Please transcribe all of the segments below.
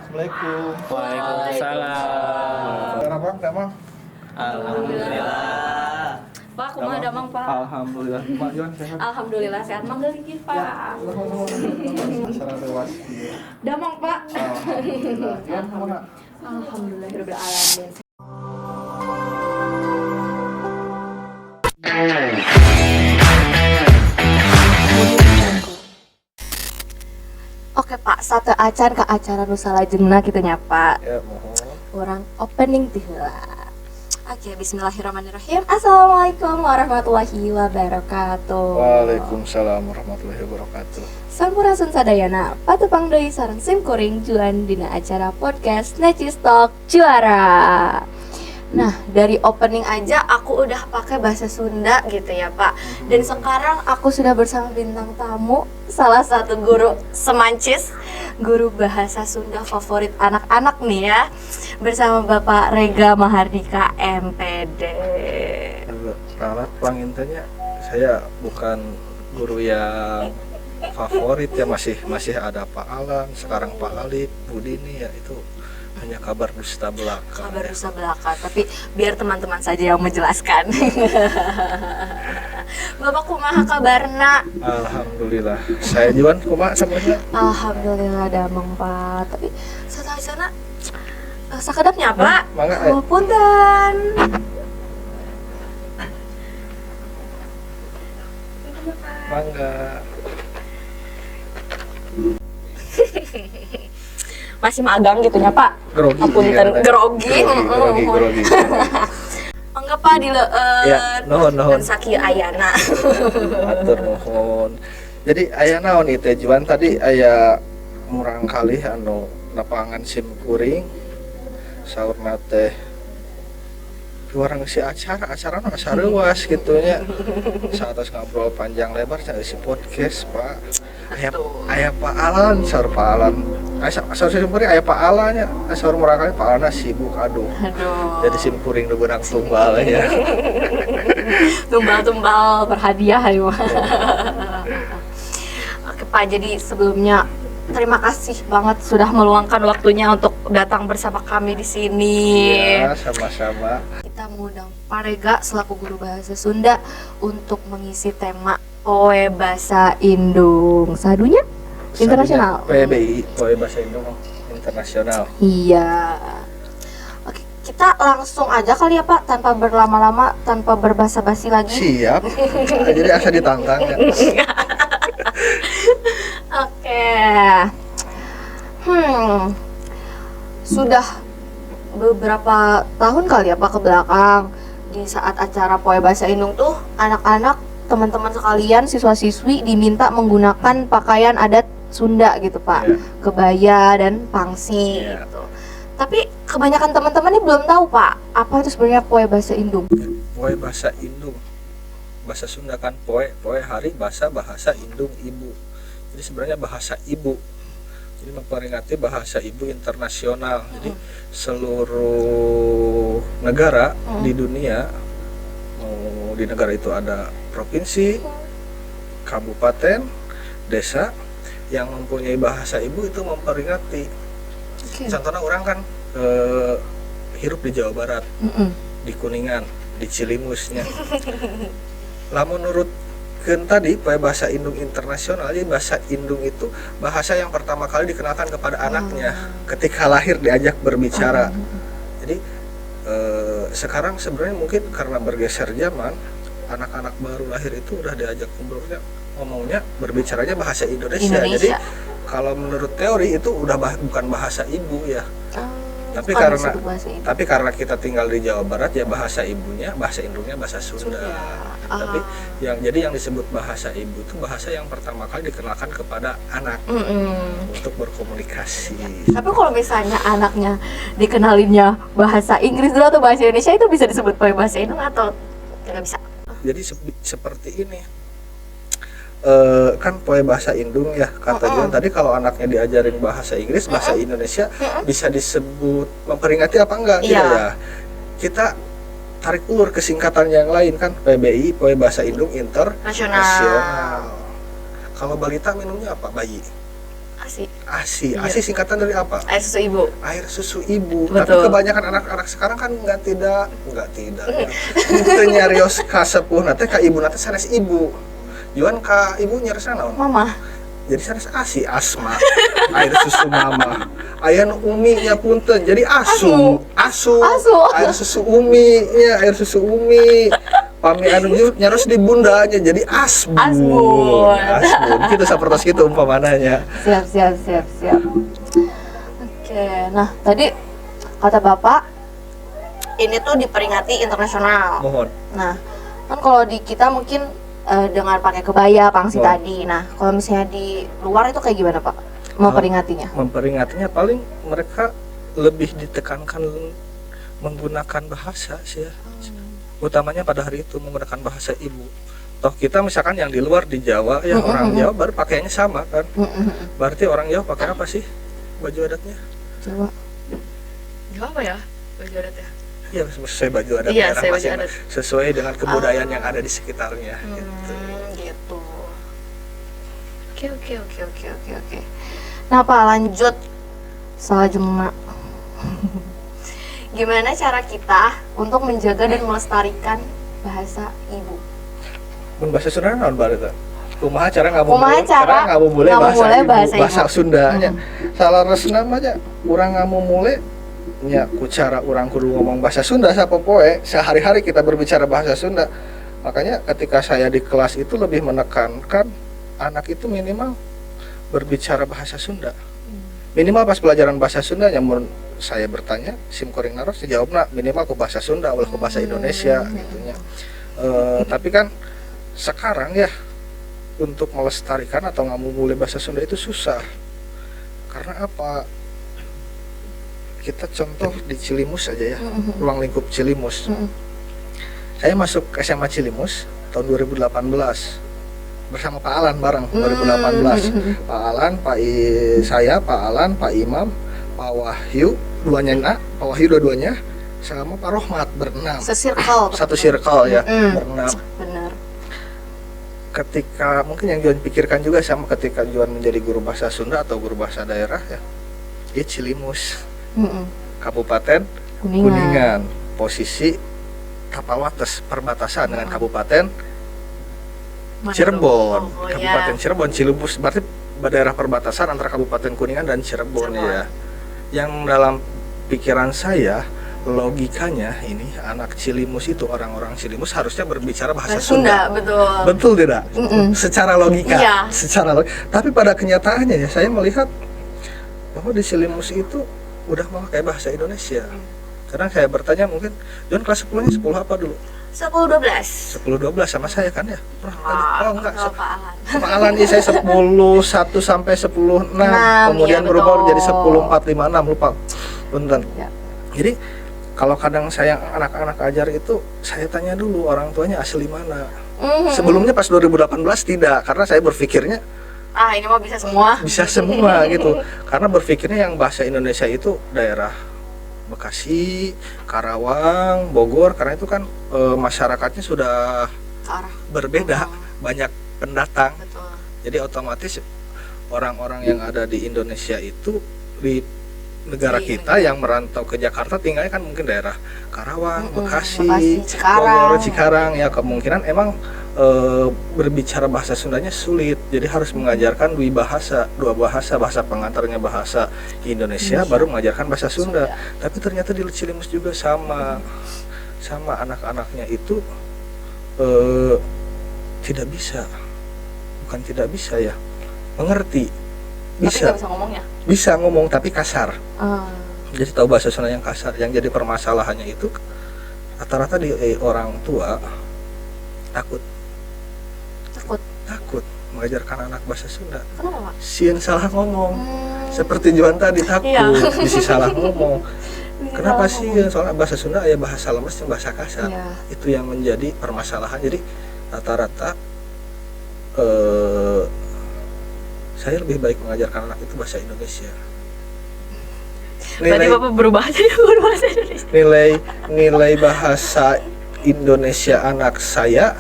Assalamualaikum. Waalaikumsalam. Kenapa Bang? Alhamdulillah. Pak, kumaha damang, Pak? Alhamdulillah. Mak Jon sehat. Alhamdulillah sehat. Mangga dikit, Pak. Masalah tewas. Damang, Pak. Alhamdulillah. Jon mana? Alhamdulillah rabbil alamin. Oke Pak, satu acan ke acara nu salajengna kitu nya Pak. Ya, mohon. Orang opening teh heula. Oke, bismillahirrahmanirrahim. Assalamualaikum warahmatullahi wabarakatuh. Waalaikumsalam warahmatullahi wabarakatuh. Sampurasun sadayana, patepang deui sareng sim kuring juan dina acara podcast Necis Talk Juara. Nah, dari opening aja aku udah pakai bahasa Sunda gitu ya Pak. Dan sekarang aku sudah bersama bintang tamu, salah satu guru semancis, guru bahasa Sunda favorit anak-anak nih ya, bersama Bapak Rega Mahardika MPD. Ralat pangintanya saya bukan guru yang favorit ya, masih ada Pak Alan, sekarang Pak Alif, Bu Dini ya, itu hanya kabar dusta belaka. Kabar dusta belaka, tapi biar teman-teman saja yang menjelaskan. Bapak kumaha kabarna? Alhamdulillah. Saya Juan kumaha semuanya? Alhamdulillah damang Pak. Tapi sana sakedapnya Pak. Mangga Oh, punten. mangga. Masih magang gitunya Pak. Grogi. Apunten grogi. Grogi. Mangga Pak dileueun. Ya, nuhun. Dan sakieu ayana. Atur nuhun. Jadi aya naon ieu teh Juan, tadi aya murang kali anu lapangan sim kuring saurna teh orang si acara sareuwas gitu nya. Saatos ngobrol panjang lebar cenah si podcast Pak. Aya Pak Alan, saur Pak Alan. Saur sim kuring aya Pak Alan nya. Saur murang kali Pak Alan sibuk aduh. Jadi sim kuring nu beunang tumbal ya. Tumbal-tumbal berhadiah ayo. Oke Pak, jadi sebelumnya terima kasih banget sudah meluangkan waktunya untuk datang bersama kami di sini. Ya, sama-sama. Kita mengundang Pak Rega selaku guru bahasa Sunda untuk mengisi tema Poe Basa Indung. Sadunya internasional. PBI, Poe Basa Indung Internasional. Iya. Oke, kita langsung aja kali ya Pak, tanpa berlama-lama, tanpa berbasa-basi lagi. Siap. Jadi asa ditantang ya. Oke. Sudah beberapa tahun kali ya Pak ke belakang, di saat acara Poe Basa Indung tuh anak-anak, teman-teman sekalian, siswa-siswi diminta menggunakan pakaian adat Sunda gitu Pak. Yeah. Kebaya dan pangsi Yeah. gitu. Tapi kebanyakan teman-teman ini belum tahu Pak, apa itu sebenarnya Poe Basa Indung? Poe Basa Indung. Bahasa Sunda kan poe hari, bahasa indung ibu. Jadi sebenarnya bahasa ibu. Jadi memperingati bahasa ibu internasional. Jadi seluruh negara di dunia, di negara itu ada provinsi, kabupaten, desa yang mempunyai bahasa ibu itu memperingati. Contohnya orang kan hirup di Jawa Barat, di Kuningan, di Cilimusnya. Lah menurut tadi Poe Basa Indung Internasional, jadi bahasa Indung itu bahasa yang pertama kali dikenalkan kepada anaknya ketika lahir diajak berbicara. Jadi sekarang sebenarnya mungkin karena bergeser zaman, anak-anak baru lahir itu udah diajak ngomongnya berbicaranya bahasa Indonesia. Jadi kalau menurut teori itu udah bukan bahasa ibu ya. Tapi karena kita tinggal di Jawa Barat ya bahasa ibunya, bahasa indungnya bahasa Sunda. Tapi yang disebut bahasa ibu itu bahasa yang pertama kali dikenalkan kepada anak untuk berkomunikasi. Tapi kalau misalnya anaknya dikenalinnya bahasa Inggris dulu atau bahasa Indonesia, itu bisa disebut Poe Basa Indung atau tidak bisa? Jadi seperti ini. Kan Poe Basa Indung ya kata Juan tadi, kalau anaknya diajarin bahasa Inggris, bahasa Indonesia bisa disebut memperingati apa enggak? Tidak ya. Kita tarik ulur ke singkatan yang lain kan, PBI, Poe Basa Indung Internasional. Kalau balita minumnya apa? Bayi. ASI. ASI singkatan dari apa? Air susu ibu. Air susu ibu. Betul. Tapi kebanyakan anak-anak sekarang kan tidak itu nyarios ka sepuh nate ka ibu nate sanes ibu. Juan ka ibu nyaresna naon? Mama. Jadi sanes ASI, asma. Air susu mama. Aya nu umi nya punten. Jadi asu. Air susu umi nya, air susu umi. Pami anu nyaros di bundanya jadi asbun. Kitu sapertos kitu umpamananya. Siap. Oke, nah tadi kata Bapak ini tuh diperingati internasional. Mohon. Nah, kan kalau di kita mungkin dengan pakai kebaya pangsi tadi. Nah, kalau misalnya di luar itu kayak gimana, Pak? Memperingatinya? Memperingatinya paling mereka lebih ditekankan menggunakan bahasa sih ya. Utamanya pada hari itu menggunakan bahasa ibu. Toh kita misalkan yang di luar di Jawa ya orang Jawa baru pakainya sama kan. Berarti orang Jawa pakai apa sih baju adatnya? Jawa apa ya baju adatnya? Iya, sesuai baju adat daerah masing-masing, sesuai dengan kebudayaan yang ada di sekitarnya gitu. Oke. Nah, Pak, lanjut soal Jema. Gimana cara kita untuk menjaga dan melestarikan bahasa ibu? Mun bahasa Sunda naon bareta? Kumaha cara ngamu mulai bahasa Sundanya. Salaresna mah nya urang ngamu mulai nya ku cara urang kudu ngomong bahasa Sunda sapopoe. Sehari-hari kita berbicara bahasa Sunda. Makanya ketika saya di kelas itu lebih menekankan anak itu minimal berbicara bahasa Sunda. Minimal pas pelajaran bahasa Sunda yang saya bertanya simkuring naros dijawabna minimal ke bahasa Sunda ulah ke bahasa Indonesia gitunya. Tapi kan sekarang ya untuk melestarikan atau ngamumule bahasa Sunda itu susah. Karena apa? Kita contoh di Cilimus aja ya, ruang lingkup Cilimus. Saya masuk SMA Cilimus tahun 2018 bersama Pak Alan bareng 2018. Pak Alan, saya, Pak Alan, Pak Imam, Pak Wahyu, Pak Wahyu dua-duanya sama Pak Rohmat berenam. Satu circle ya, berenam. Benar. Ketika mungkin yang Juan pikirkan juga sama ketika Juan menjadi guru bahasa Sunda atau guru bahasa daerah ya, di Cilimus. Kabupaten Kuningan, posisi Tapalwates perbatasan dengan Kabupaten Cirebon. Kabupaten Cirebon, Cilimus berarti daerah perbatasan antara Kabupaten Kuningan dan Cirebon ya. Yang dalam pikiran saya logikanya ini anak Cilimus itu orang-orang Cilimus harusnya berbicara bahasa Sunda. Betul tidak? Secara logika. Tapi pada kenyataannya ya saya melihat bahwa di Cilimus itu udah memakai bahasa Indonesia. Karena saya bertanya mungkin John kelas 10-nya 10 apa dulu? 10-12 sama saya kan ya? Oh enggak, Pak Alan ya saya 10-1 sampai 10-6 kemudian berubah jadi 10-4-5-6 lupa punten. Jadi kalau kadang saya anak-anak ajar itu saya tanya dulu orang tuanya asli mana. Sebelumnya pas 2018 tidak, karena saya berpikirnya ini mah bisa semua gitu. Karena berpikirnya yang bahasa Indonesia itu daerah Bekasi, Karawang, Bogor, karena itu kan masyarakatnya sudah berbeda, banyak pendatang. Jadi otomatis orang-orang yang ada di Indonesia itu di negara kita yang merantau ke Jakarta tinggalnya kan mungkin daerah Karawang, Bekasi, Bogor, Cikarang ya, kemungkinan emang berbicara bahasa Sundanya sulit, jadi harus mengajarkan dua bahasa pengantarnya bahasa Indonesia baru mengajarkan bahasa Sunda. Tapi ternyata di Cilimus juga sama anak-anaknya itu tidak bisa ya mengerti, bisa ngomong tapi kasar. Jadi tahu bahasa Sunda yang kasar. Yang jadi permasalahannya itu rata-rata di orang tua takut mengajarkan anak bahasa Sunda. Kenapa, Pak? Sieun salah ngomong. Seperti Juan tadi takut bisa salah ngomong. Kenapa sih? Soalnya bahasa Sunda ya bahasa lemes yang bahasa kasar. Itu yang menjadi permasalahan. Jadi rata-rata saya lebih baik mengajarkan anak itu bahasa Indonesia. Berarti Bapak berubah bahasa Indonesia. Nilai bahasa Indonesia anak saya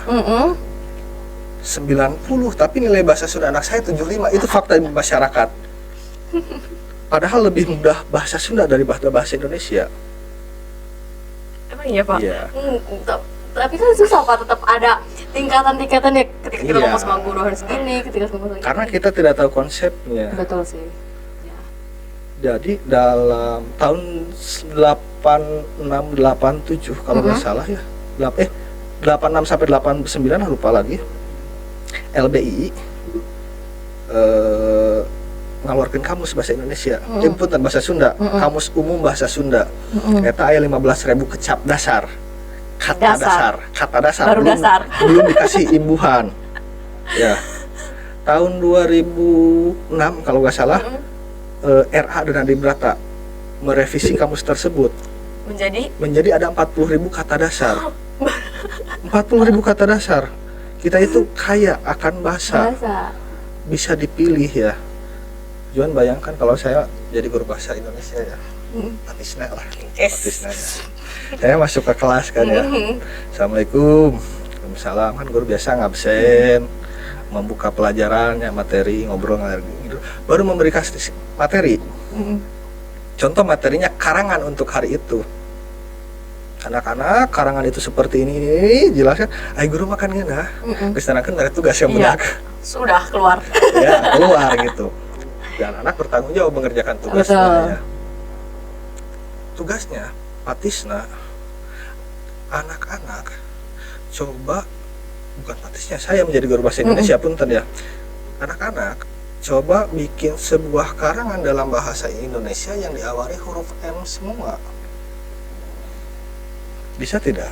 90, tapi nilai bahasa Sunda anak saya 75. Itu fakta di masyarakat. Padahal lebih mudah bahasa Sunda dari bahasa Indonesia. Emang iya Pak? Iya. Tapi kan susah Pak, tetap ada tingkatan-tingkatannya. Ketika kita Iya. ngomong sama guru harus gini, ketika ngomong sama Karena ini. kita tidak tahu konsepnya. Betul sih. Ya. Jadi dalam tahun 8687 kalau nggak salah ya, 86 sampai 89 lupa lagi, LBI ngaluarkeun kamus bahasa Indonesia, punten bahasa Sunda, kamus umum bahasa Sunda. Eta aya 15.000 kecap dasar. Kata dasar. Baru dasar. Belum dikasih imbuhan. Ya. Tahun 2006 kalau nggak salah, RA dan Nadiem Brata merevisi kamus tersebut menjadi ada 40.000 kata dasar. 40.000 kata dasar. Kita itu kaya akan bahasa. Bisa dipilih ya. Juan bayangkan kalau saya jadi guru bahasa Indonesia ya. Patisna lah. Patisna ya. Saya masuk ke kelas kan ya. Assalamualaikum. Waalaikumsalam. Kan guru biasa ngabsen, membuka pelajarannya, materi, ngobrol gitu. Baru memberikan materi. Contoh materinya karangan untuk hari itu. Anak-anak karangan itu seperti ini jelaskan. Ayo guru makan ngena. Kesanakan dari tugas yang benar. Sudah keluar. Ya keluar gitu. Dan anak bertanggung jawab mengerjakan tugasnya. Ya. Tugasnya Patisna, anak-anak coba, bukan Patisnya, saya menjadi guru bahasa Indonesia punten ya. Anak-anak coba bikin sebuah karangan dalam bahasa Indonesia yang diawali huruf M semua. Bisa tidak?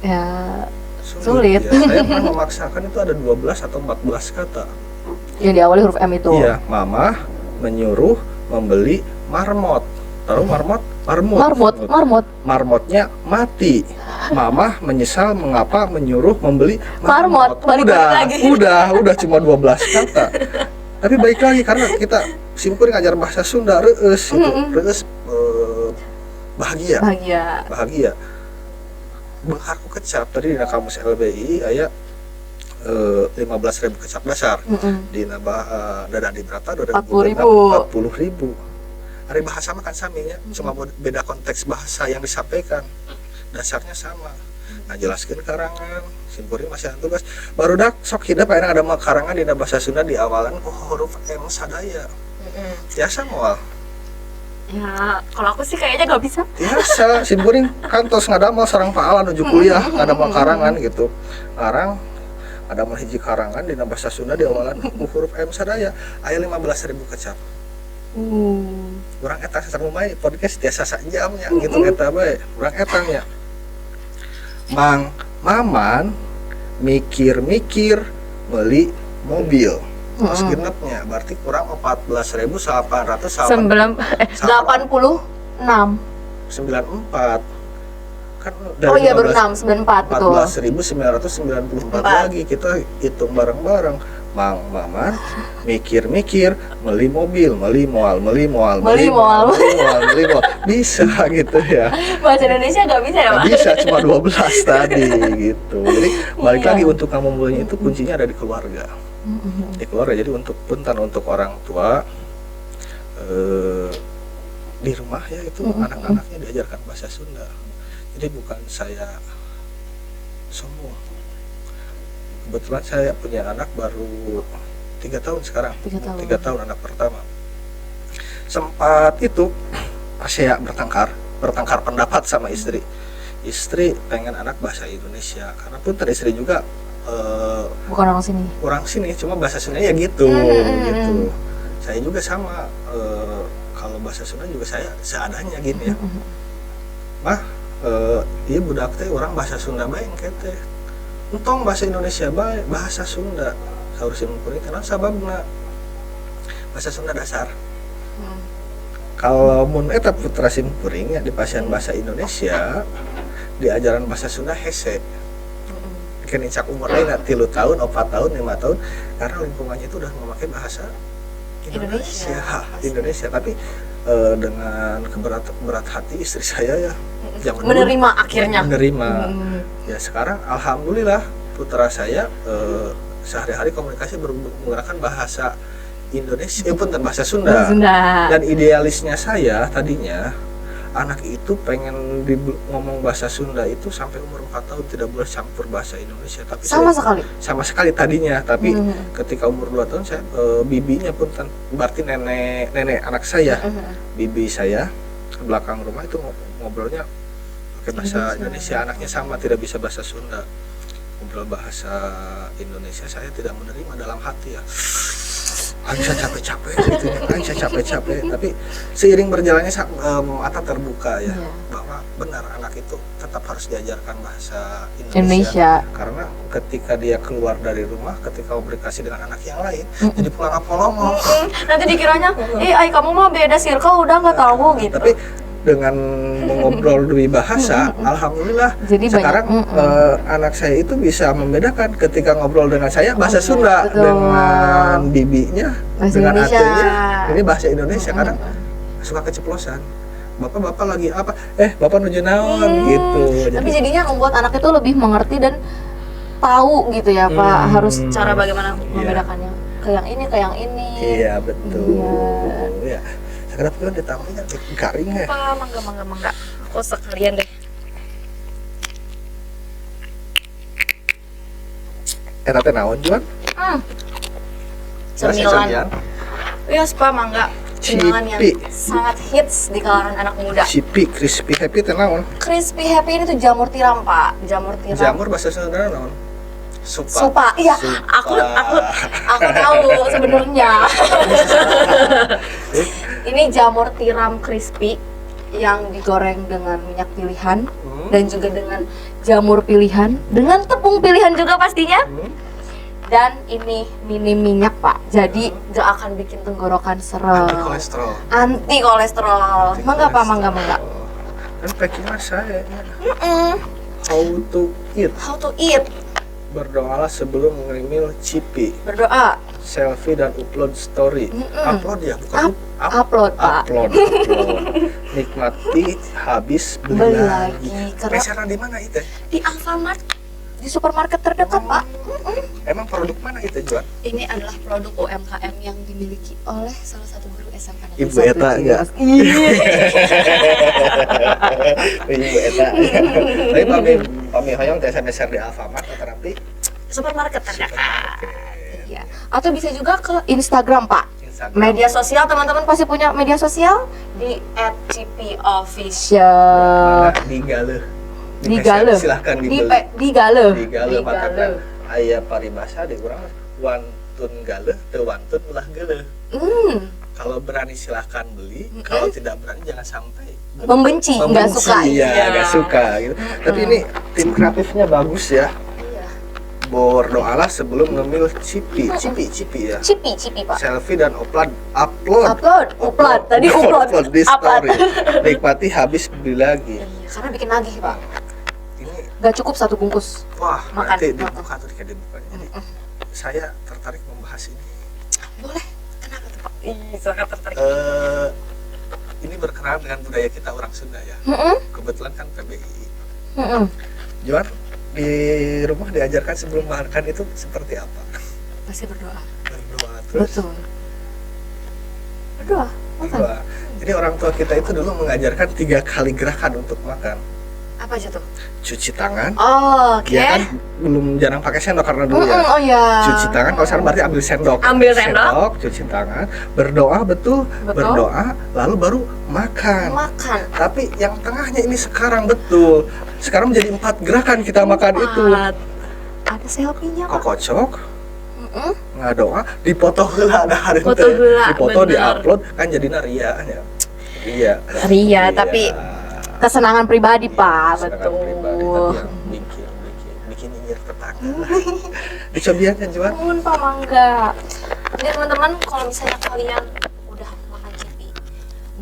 Ya sulit. Ya. Saya pernah memaksakan itu ada 12 atau 14 kata. Yang diawali huruf M itu. Iya, mama menyuruh membeli marmot. Tahu marmot? Marmot. Marmotnya mati. Mama menyesal mengapa menyuruh membeli marmot. Udah cuma 12 kata. Tapi baik lagi karena kita simpul ngajar bahasa Sunda reus itu. Reus bahagia. Bengharku kecap tadi di kamus LBI aya 15.000 kecap dasar. Di Dada di Brata 40.000. Hari bahasa makan saminya, cuma beda konteks bahasa yang disampaikan. Dasarnya sama. Nah, jelaskan karangan, simpulin masih ada tugas. Baru dak sok hidup enak ada karangan di bahasa Sunda di awalan ku huruf M sadaya. Biasa moal. Ya, kalau aku sih kayaknya nggak bisa. Biasa, simpulin kan tos ngadamel sareng paala nuju kuliah, ngadamel karangan gitu. Karang ada hiji karangan di bahasa Sunda di awalan huruf M sadaya, aya 15.000 kecap. Urang eta sareng main podcast tiasa sajamnya gitu eta bae. Urang etanya. Mang Maman mikir-mikir beli mobil. Terus genepnya berarti kurang 14.886 94 kan dari oh iya baru 94 betul. 14.994 lagi kita hitung bareng-bareng. Mang Maman mikir-mikir beli mobil, beli moal bisa gitu ya. Bahasa Indonesia nggak bisa ya Pak? Bisa cuma 12 tadi gitu. Jadi balik lagi untuk kamu mulainya itu kuncinya ada di keluarga. Di keluarga. Jadi untuk punten untuk orang tua di rumah ya itu anak-anaknya diajarkan bahasa Sunda. Jadi bukan saya sombong. Kebetulan saya punya anak baru 3 tahun sekarang. 3 tahun anak pertama. Sempat itu pas saya bertengkar pendapat sama istri. Istri pengen anak bahasa Indonesia karena pun istri juga bukan orang sini, cuma bahasa Sunda ya gitu. Gitu. Saya juga sama kalau bahasa Sunda juga saya seadanya gini ya. Mah, iya budak teh orang bahasa Sunda bae engke teh. Entong bahasa Indonesia bae, bahasa Sunda. Saeureun kuring kenal sababna. Bahasa Sunda dasar. Kalau mun eta putra simkuring ya di pasien bahasa Indonesia, di ajaran bahasa Sunda hese. Kini cak umur lain 3 tahun, 4 tahun, 5 tahun karena lingkungannya itu udah memakai bahasa Indonesia. Tapi dengan berat hati istri saya ya yang menerima akhirnya. Ya sekarang alhamdulillah putra saya sehari-hari komunikasi menggunakan bahasa Indonesia, punten bahasa Bahasa Sunda. Sunda. Dan idealisnya saya tadinya anak itu pengen ngomong bahasa Sunda itu sampai umur 4 tahun tidak boleh campur bahasa Indonesia. Tapi sama sekali tadinya. Tapi ketika umur 2 tahun saya bibinya punten, berarti nenek anak saya, bibi saya belakang rumah itu ngobrolnya pakai bahasa Indonesia. Anaknya sama tidak bisa bahasa Sunda, ngobrol bahasa Indonesia. Saya tidak menerima dalam hati ya. Saya capek-capek gitu ya, saya capek-capek. Tapi seiring berjalannya mata terbuka ya, bahwa benar anak itu tetap harus diajarkan bahasa Indonesia. Karena ketika dia keluar dari rumah, ketika komunikasi dengan anak yang lain, jadi pulang apolongok. Nanti dikiranya, ay kamu mah beda circle, udah nggak tahu gitu. Tapi dengan mengobrol dua bahasa, alhamdulillah jadi sekarang anak saya itu bisa membedakan ketika ngobrol dengan saya bahasa Sunda, betul. dengan bibinya, Bahasa dengan Indonesia. adanya ini bahasa Indonesia. Kadang suka keceplosan, bapak lagi apa, bapak nuju naon gitu. Tapi jadinya membuat anak itu lebih mengerti dan tahu gitu ya Pak, harus cara bagaimana membedakannya ke yang ini, ke yang ini. Iya betul. Iya. Ya. Kenapa kan ditamunya garing ya? Pak, mangga. Aku sekalian deh. Teh naon juan? Cemilan. Yes Pak, mangga. Cemilan yang sangat hits di kalangan anak muda. Cipi, crispy happy teh naon? Crispy happy ini tuh jamur tiram Pak. Jamur tiram. Jamur bahasa Sunda naon? Supa. Iya, aku tahu sebenarnya. Ini jamur tiram crispy yang digoreng dengan minyak pilihan dan juga dengan jamur pilihan, dengan tepung pilihan juga pastinya. Dan ini minim minyak Pak, jadi gak akan bikin tenggorokan seret. Anti kolesterol. Mangga Pak, mangga. Dan packingnya saya. How to eat. Berdoalah sebelum mengemil cipi. Berdoa. Selfie dan upload story. Upload ya, bukan upload Pak. Upload. Nikmati habis beli lagi. Pesanan di mana itu? Di Alfamart, di supermarket terdekat Pak. Emang produk mana itu jual? Ini adalah produk UMKM yang dimiliki oleh salah satu guru SMK Negeri Ibu Eta enggak? Ibu Eta. Tapi Pami hoyong teh SMS di Alfamart atau nanti supermarket terdekat. Iya. Atau bisa juga ke Instagram Pak. Media sosial, teman-teman pasti punya media sosial di @cpofficial. Di Gale. Silahkan dibeli. Di Gale. Maka aya paribasa di urang wantun gale teu wantun ulah geuleuh. Kalau berani silahkan beli, kalau tidak berani jangan sampai membenci, nggak suka. Iya, nggak suka gitu. Tapi ini tim kreatifnya bagus ya. Berdoalah sebelum ngemil cipi ya. Cipi Pak. Selfie dan upload di story. Nikmati habis beli lagi. Karena bikin lagi Pak. Ini nggak cukup satu bungkus. Wah, makan. Nanti dibuka tuh kayak dibukanya. Jadi saya tertarik membahas ini. Boleh. Kenapa tuh Pak? Sangat tertarik. Ini berkenaan dengan budaya kita orang Sunda ya. Kebetulan kan PBI. Juan di rumah diajarkan sebelum makan itu seperti apa? Pasti berdoa terus. Betul. Berdoa. Jadi orang tua kita itu dulu mengajarkan 3 kali gerakan untuk makan. Apa aja tuh? Cuci tangan. Oke. Ya kan belum jarang pakai sendok karena dulu ya. Oh ya. Cuci tangan, kalau sekarang berarti ambil sendok. Cuci tangan, berdoa betul. Berdoa, lalu baru makan. Tapi yang tengahnya ini sekarang betul. Sekarang menjadi 4 gerakan kita makan itu. Ada selfie-nya Pak. Kokocok. Ngadoa, dipoto heula ada hari foto heula. Dipoto di-upload kan jadinya ria ya. Ria, tapi kesenangan pribadi Pak, betul. Tapi bikin nyinyir tetangga. Dicobian kan Juan? Pak, mangga. Jadi teman-teman, kalau misalnya kalian udah makan cipi,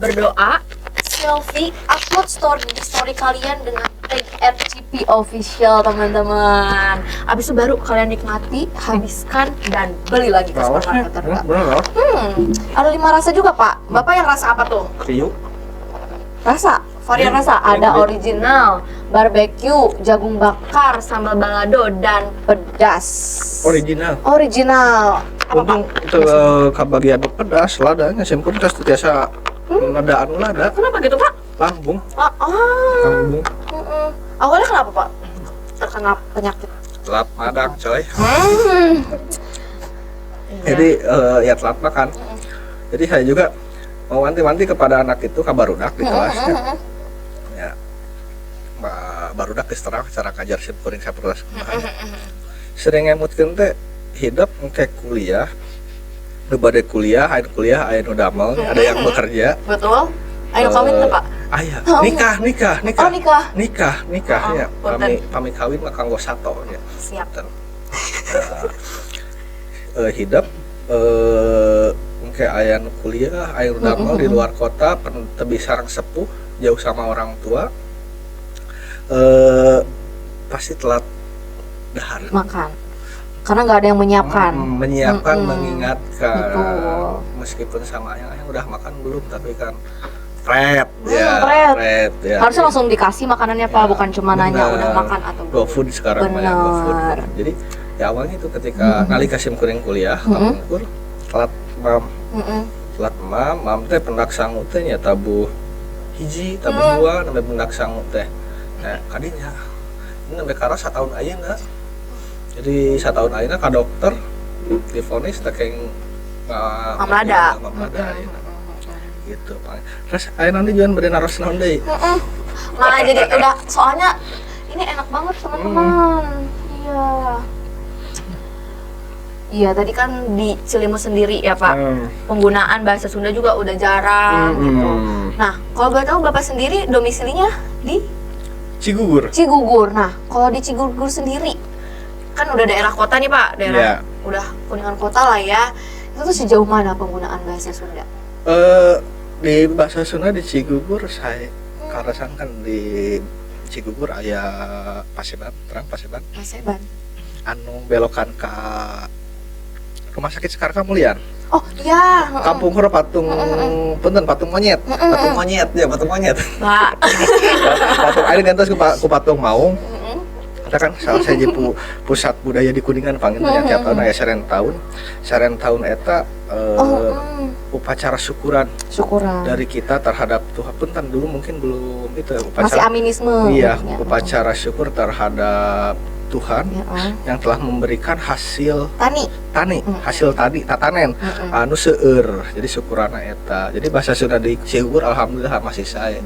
berdoa, selfie, upload story kalian dengan tag @cpofficial teman-teman. Abis itu baru kalian nikmati, habiskan dan beli lagi ke supermarket terdekat. Ada 5 rasa juga Pak. Bapak yang rasa apa tuh? Kriuk. Varian rasa ada original, barbecue, jagung bakar, sambal balado dan pedas. Original. untung itu kabagian pedas ladanya simkuring terus tiasa nada anu lada Kenapa gitu Pak? lambung Mm-mm. Awalnya kenapa Pak? Terkena penyakit. telat magang coy. Iya. Jadi ya telat makan. Jadi saya juga mau wanti-wanti kepada anak itu kabarudak di kelasnya. Ya, barudak istirahat cara ngajar simkuring saperluas kumaha. Sering ngemutkeun teh hidup engke kuliah. Nu bade kuliah, aya nu damel, ada yang bekerja. Betul. Ayo kawin tuh Pak. Aya, Oh, nikah. Oh nikah. Nikah Oh, ya. punten. Pami kawin mah kanggo sato ya. Siap. Hidup engke aya nu kuliah, aya nu damel di luar kota, teu sareng sepuh, jauh sama orang tua. Pasti telat dahar. Makan. Karena nggak ada yang menyiapkan. Menyiapkan, mengingatkan. Betul. Meskipun sama yang udah makan belum, tapi kan pret pret. ya. Harusnya langsung dikasih makanannya Pak, bukan cuma nanya Benar. udah makan atau belum. GoFood sekarang banyak GoFood. Benar. Jadi ya awalnya itu ketika ngalih simkuring kuliah, nganggur telat mam teh pendak sangu teh nya tabuh hiji, tabuh dua, nembe pendak sangu teh. Nah, kadinya ini nembe kara 1 tahun ayeuna. Jadi 1 tahun ayeuna ka dokter divonis tekeng Mamlada. Gitu Pak. Terus ayeuna nanti jualan bade naros naon deui. Malah jadi udah soalnya ini enak banget teman-teman. Iya. Iya, tadi kan di Cilimus sendiri ya Pak. Penggunaan bahasa Sunda juga udah jarang gitu. Nah, kalau boleh tahu Bapak sendiri domisilinya di Cigugur. Cigugur. Nah, kalau di Cigugur sendiri kan udah daerah kota nih Pak, daerah udah Kuningan kota lah ya. Itu tuh sejauh mana penggunaan bahasa Sunda? Di bahasa Sunda di Cigugur saya karasan kan di Cigugur aya Paseban, terang Paseban. Paseban. Anu belokan ke Rumah Sakit Sekar Kamulian. Oh iya. Kampung Hura patung punten patung monyet. Patung monyet ya, patung monyet. Pak. Patung air gantos ku patung maung. Kita kan salah saja pusat budaya di Kuningan panggilnya tiap tahun aya saren tahun eta upacara syukuran dari kita terhadap Tuhan punten dulu mungkin belum itu upacara masih aminisme. Iya, upacara syukur terhadap Tuhan yang telah memberikan hasil tani hasil tatanen anu seueur jadi syukurana eta. Jadi bahasa Sunda di Cigugur alhamdulillah masih saya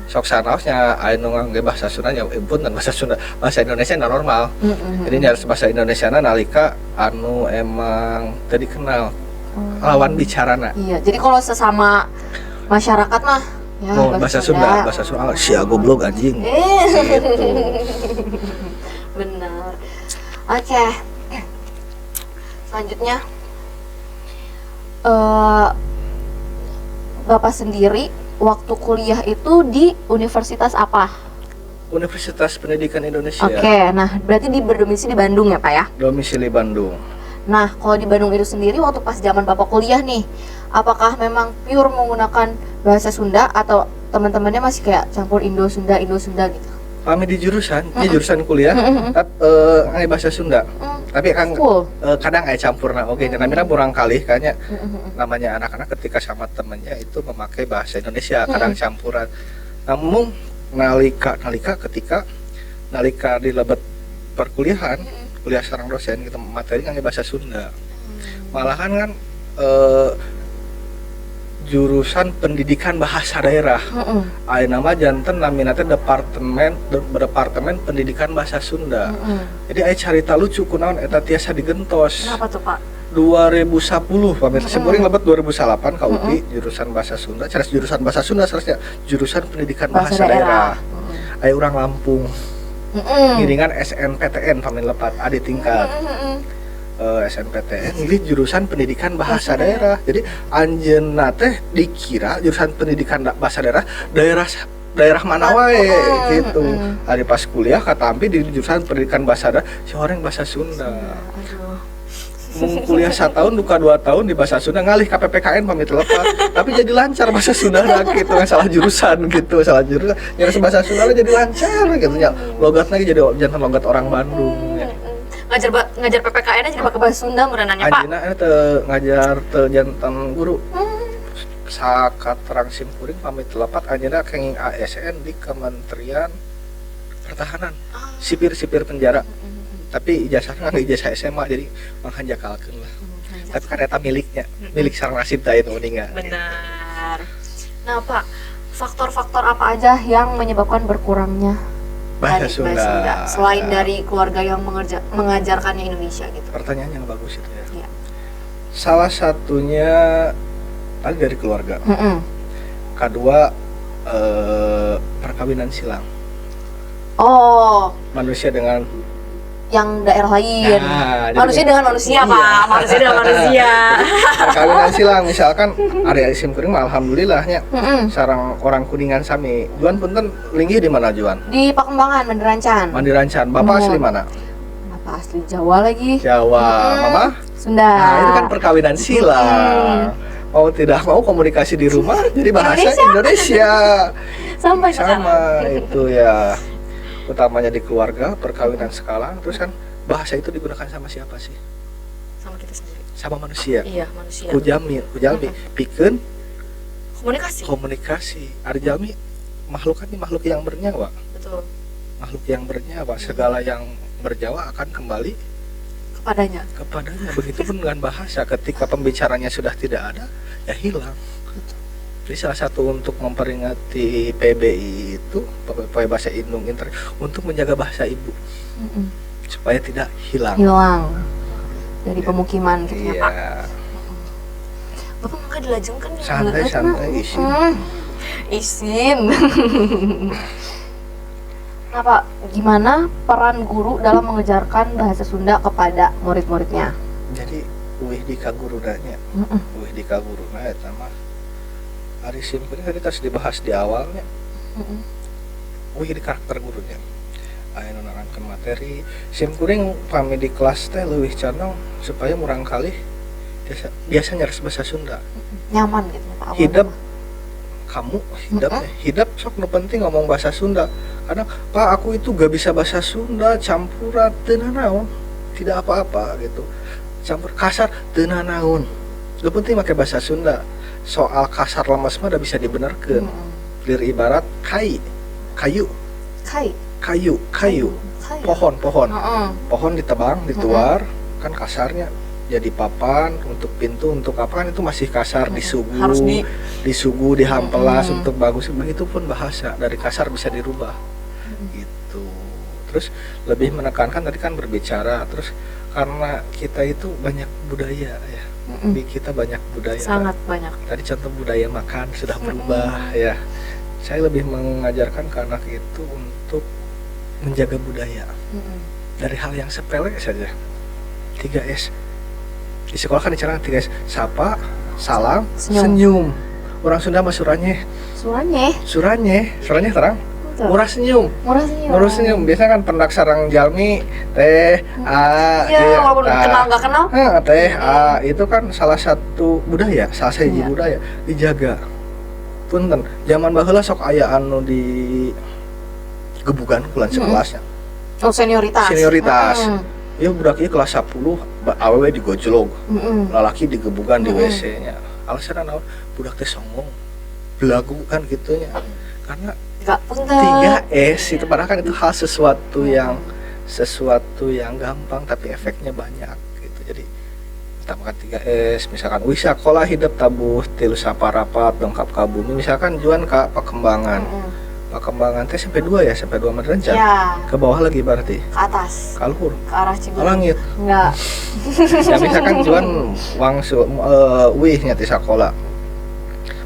sok sanaosnya aya nu ngangge bahasa Sunda nya impun dan bahasa Indonesia na normal. Jadi nya bahasa Indonesia nalika anu emang tadi kenal lawan bicarana. Iya, jadi kalau sesama masyarakat mah ya bahasa Sunda sia goblok anjing. Gitu. Benar. Oke. Selanjutnya Bapak sendiri waktu kuliah itu di universitas apa? Universitas Pendidikan Indonesia. Oke, nah berarti berdomisili di Bandung ya Pak ya? Domisili Bandung. Nah, kalau di Bandung itu sendiri waktu pas zaman Bapak kuliah nih, apakah memang pure menggunakan bahasa Sunda atau teman-temannya masih kayak campur Indo-Sunda gitu? Kami di jurusan kuliah, ngai bahasa Sunda. Tapi kan kadang aya campurna oke, namanya burang kali kayaknya namanya anak-anak ketika sama temennya itu memakai bahasa Indonesia, kadang campuran. Namun nalika ketika di lebet perkuliahan, kuliah sareng dosen gitu materi ngai bahasa Sunda. Malahan kan jurusan pendidikan bahasa daerah. Aya nama janten namina teh departemen pendidikan bahasa Sunda. Jadi aya carita lucu kunaon eta tiasa digentos. Kenapa tuh, Pak? ngajar PPKN aja pakai bahasa Sunda meureun nanya Pak. Anjeunna teu ngajar teu janten guru. Sakat terang simkuring pamit lepat anjeunna kenging ASN di Kementerian Pertahanan. Sipir penjara. Tapi ijazahna nggak ijazah SMA jadi manghanjakalkeun lah. Tapi kan eta miliknya, milik sareng nasib teh nu uningan. Benar. Nah, Pak, faktor-faktor apa aja yang menyebabkan berkurangnya Bahasa dari Sunda. selain dari keluarga yang mengajarkannya Indonesia gitu? Pertanyaan yang bagus itu ya. Iya. Salah satunya tadi dari keluarga. Kedua perkawinan silang. Oh, Manusia dengan yang daerah lain. Nah, jadi- manusia dengan manusia, Iya. Pak. Manusia dengan manusia. perkawinan silang misalkan area isim kuring mah alhamdulillahnya Mm-mm. sarang orang kuningan sami. Juan punten linggih di mana Juan? Di Pakembangan, Mandirancan. Mandirancan. Bapak asli mana? Bapak asli Jawa lagi. Jawa. Mama? Sunda. Nah, itu kan perkawinan silang. Mau tidak mau komunikasi di rumah jadi bahasa Indonesia. Sampai sekarang. Sama itu ya. Utamanya di keluarga, perkawinan sekarang, terus kan bahasa itu digunakan sama siapa sih? Sama kita sendiri. Sama manusia. Iya, manusia. Kujalmi, pikeun Komunikasi. komunikasi. Ari jalmi makhluk kan ini makhluk yang bernyawa. Betul. Makhluk yang bernyawa, segala yang bernyawa akan kembali Kepadanya. kepadanya. Begitupun dengan bahasa, ketika pembicaranya sudah tidak ada, ya hilang. Jadi salah satu untuk memperingati PBI itu, bahasa Indung Inter, untuk menjaga bahasa ibu supaya tidak hilang. Hilang dari pemukiman gitu ya, Pak. Iya. Bapak mangga dilajengkeun ya. Santai-santai isin. Isin. Nah, Pak, gimana peran guru dalam mengajarkan bahasa Sunda kepada murid-muridnya? Jadi uih di kagurunanya, uih di kaguruna eta mah ari simkuring tadi tas dibahas di awalnya. Uih di karakter gurunya. Aya nu nerangkeun materi simkuring pami di kelas teh leuwih condong supaya murang kali biasa nyaris bahasa Sunda. Nyaman gitu ya, Pak. awalnya. Hidup kamu hidup sok nu penting ngomong bahasa Sunda. Kadang Pak aku itu gak bisa bahasa Sunda campuran teu naon, tidak apa-apa gitu. Campur kasar teu naon. Lu penting pakai bahasa Sunda. Soal kasar lemes mah udah bisa dibenerkeun. Lir ibarat kayu, pohon ditebang, dituar, kan kasarnya jadi papan untuk pintu untuk apa kan itu masih kasar, Harus disugu, dihampelas untuk bagus. Begitupun bahasa dari kasar bisa dirubah. Gitu. Terus lebih menekankan tadi kan berbicara, terus karena kita itu banyak budaya ya. Di kita banyak budaya. Sangat banyak. Tadi contoh budaya makan sudah berubah ya. Saya lebih mengajarkan ke anak itu untuk menjaga budaya. Dari hal yang sepele saja. 3S. Di sekolah kan dicaranya 3S. Sapa, salam, senyum. Orang Sunda mah suranye terang. Murah senyum. Biasanya kan pendak sarang jalmi teh Iya, walaupun kenal nggak kenal. Teh itu kan salah satu budaya, salah satu budaya dijaga. Punten, zaman baheula sok aya anu di gebugan bulan sekelasnya. Oh, senioritas. Ya budak ieu kelas 10 awewe digojlog. Lalaki digebugan di WC-nya. Alasan naon? Budak teh songong. Belagu kan gitunya. Karena 3S itu padahal kan itu hal sesuatu yang gampang tapi efeknya banyak gitu. Jadi tambahkan 3S misalkan wis sakola hidup tabuh tilu saparapat dongkap ka bumi misalkan juan ka Pakembangan. Pakembangan teh sampai 2 ya, sampai 2 Mandirancan. Ya. Ke bawah lagi berarti. Ke atas. Ka luhur. Ke arah Cibubur. Langit. Enggak. Ya misalkan juan wangsu wih nya ti sakola.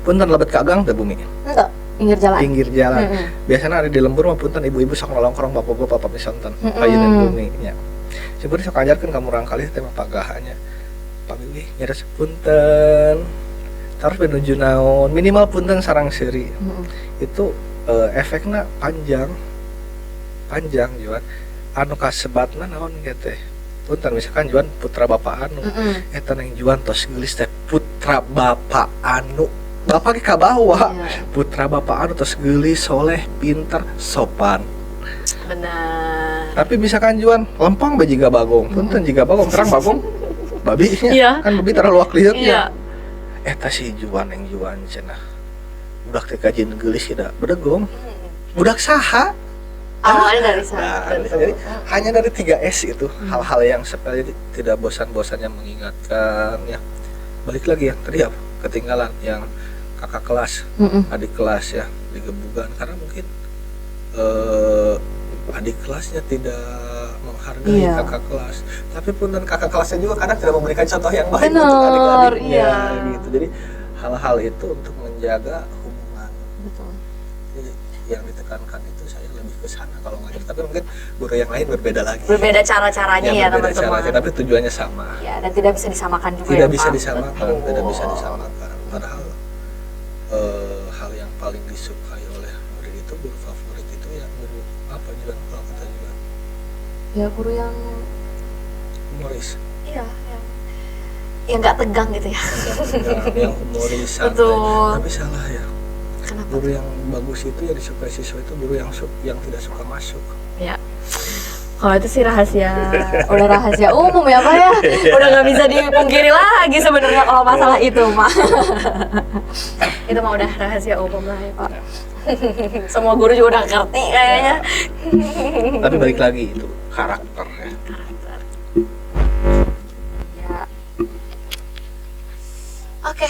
Punten lebet ka gang teh bumi. Enggak. Pinggir jalan. Biasanya ada di lembur mah punten ibu-ibu sok nongkrong bapak-bapak papi sonten ayeuna bumi nya. Sebenarnya sok ngajarkeun ka murang kali teh mah pagahanya. Papi wih nyares punten. Terus menuju naon minimal punten sarang seuri. Itu efeknya panjang juan. Anu kasebatna naon ge teh. Punten misalkan juan putra bapak anu. Eta nang juan tos geulis teh putra bapak anu. Bapak ke bawah, putra bapak anu terus gelis, soleh, pintar, sopan. Benar. Tapi misalkan juan lempang bae jiga bagong, punten jiga bagong terang bagong babi nya. Iya. Kan babi terlalu akliat Iya. ya. Eta si juan yang juan cenah. Budak teh kajin geulis tidak bedegong. Budak saha? Awalnya dari Nah, sana. jadi hanya dari 3S itu hal-hal yang sepele tidak bosan-bosannya mengingatkan ya. Balik lagi yang tadi apa? Ketinggalan yang kakak kelas, adik kelas ya digebukan karena mungkin adik kelasnya tidak menghargai Iya. kakak kelas. Tapi pun dan kakak kelasnya juga kadang tidak memberikan contoh yang baik Bener, untuk adik-adiknya iya. gitu. Jadi hal-hal itu untuk menjaga hubungan. Betul. Jadi yang ditekankan itu saya lebih ke sana kalau ngajar. Tapi mungkin guru yang lain berbeda lagi. Berbeda cara-caranya ya berbeda teman-teman. caranya, tapi tujuannya sama. Ya, dan tidak bisa disamakan juga Tidak ya, bisa Pak. disamakan, Betul. tidak bisa disamakan. Padahal hal yang paling disukai oleh murid itu guru favorit itu ya guru apa juga kalau kata juga Ya guru yang humoris, iya, yang nggak tegang gitu ya. yang humoris santai. Betul. Tapi salah ya. Kenapa? Guru yang bagus itu yang disukai siswa itu guru yang tidak suka masuk. Ya. Kalau itu sih rahasia, udah rahasia umum ya Pak ya. Udah nggak bisa dipungkiri lagi sebenarnya kalau masalah itu Pak. Itu mah udah rahasia umum lah ya Pak. Semua guru juga udah ngerti kayaknya. Tapi balik lagi itu karakter ya. Ya. Oke.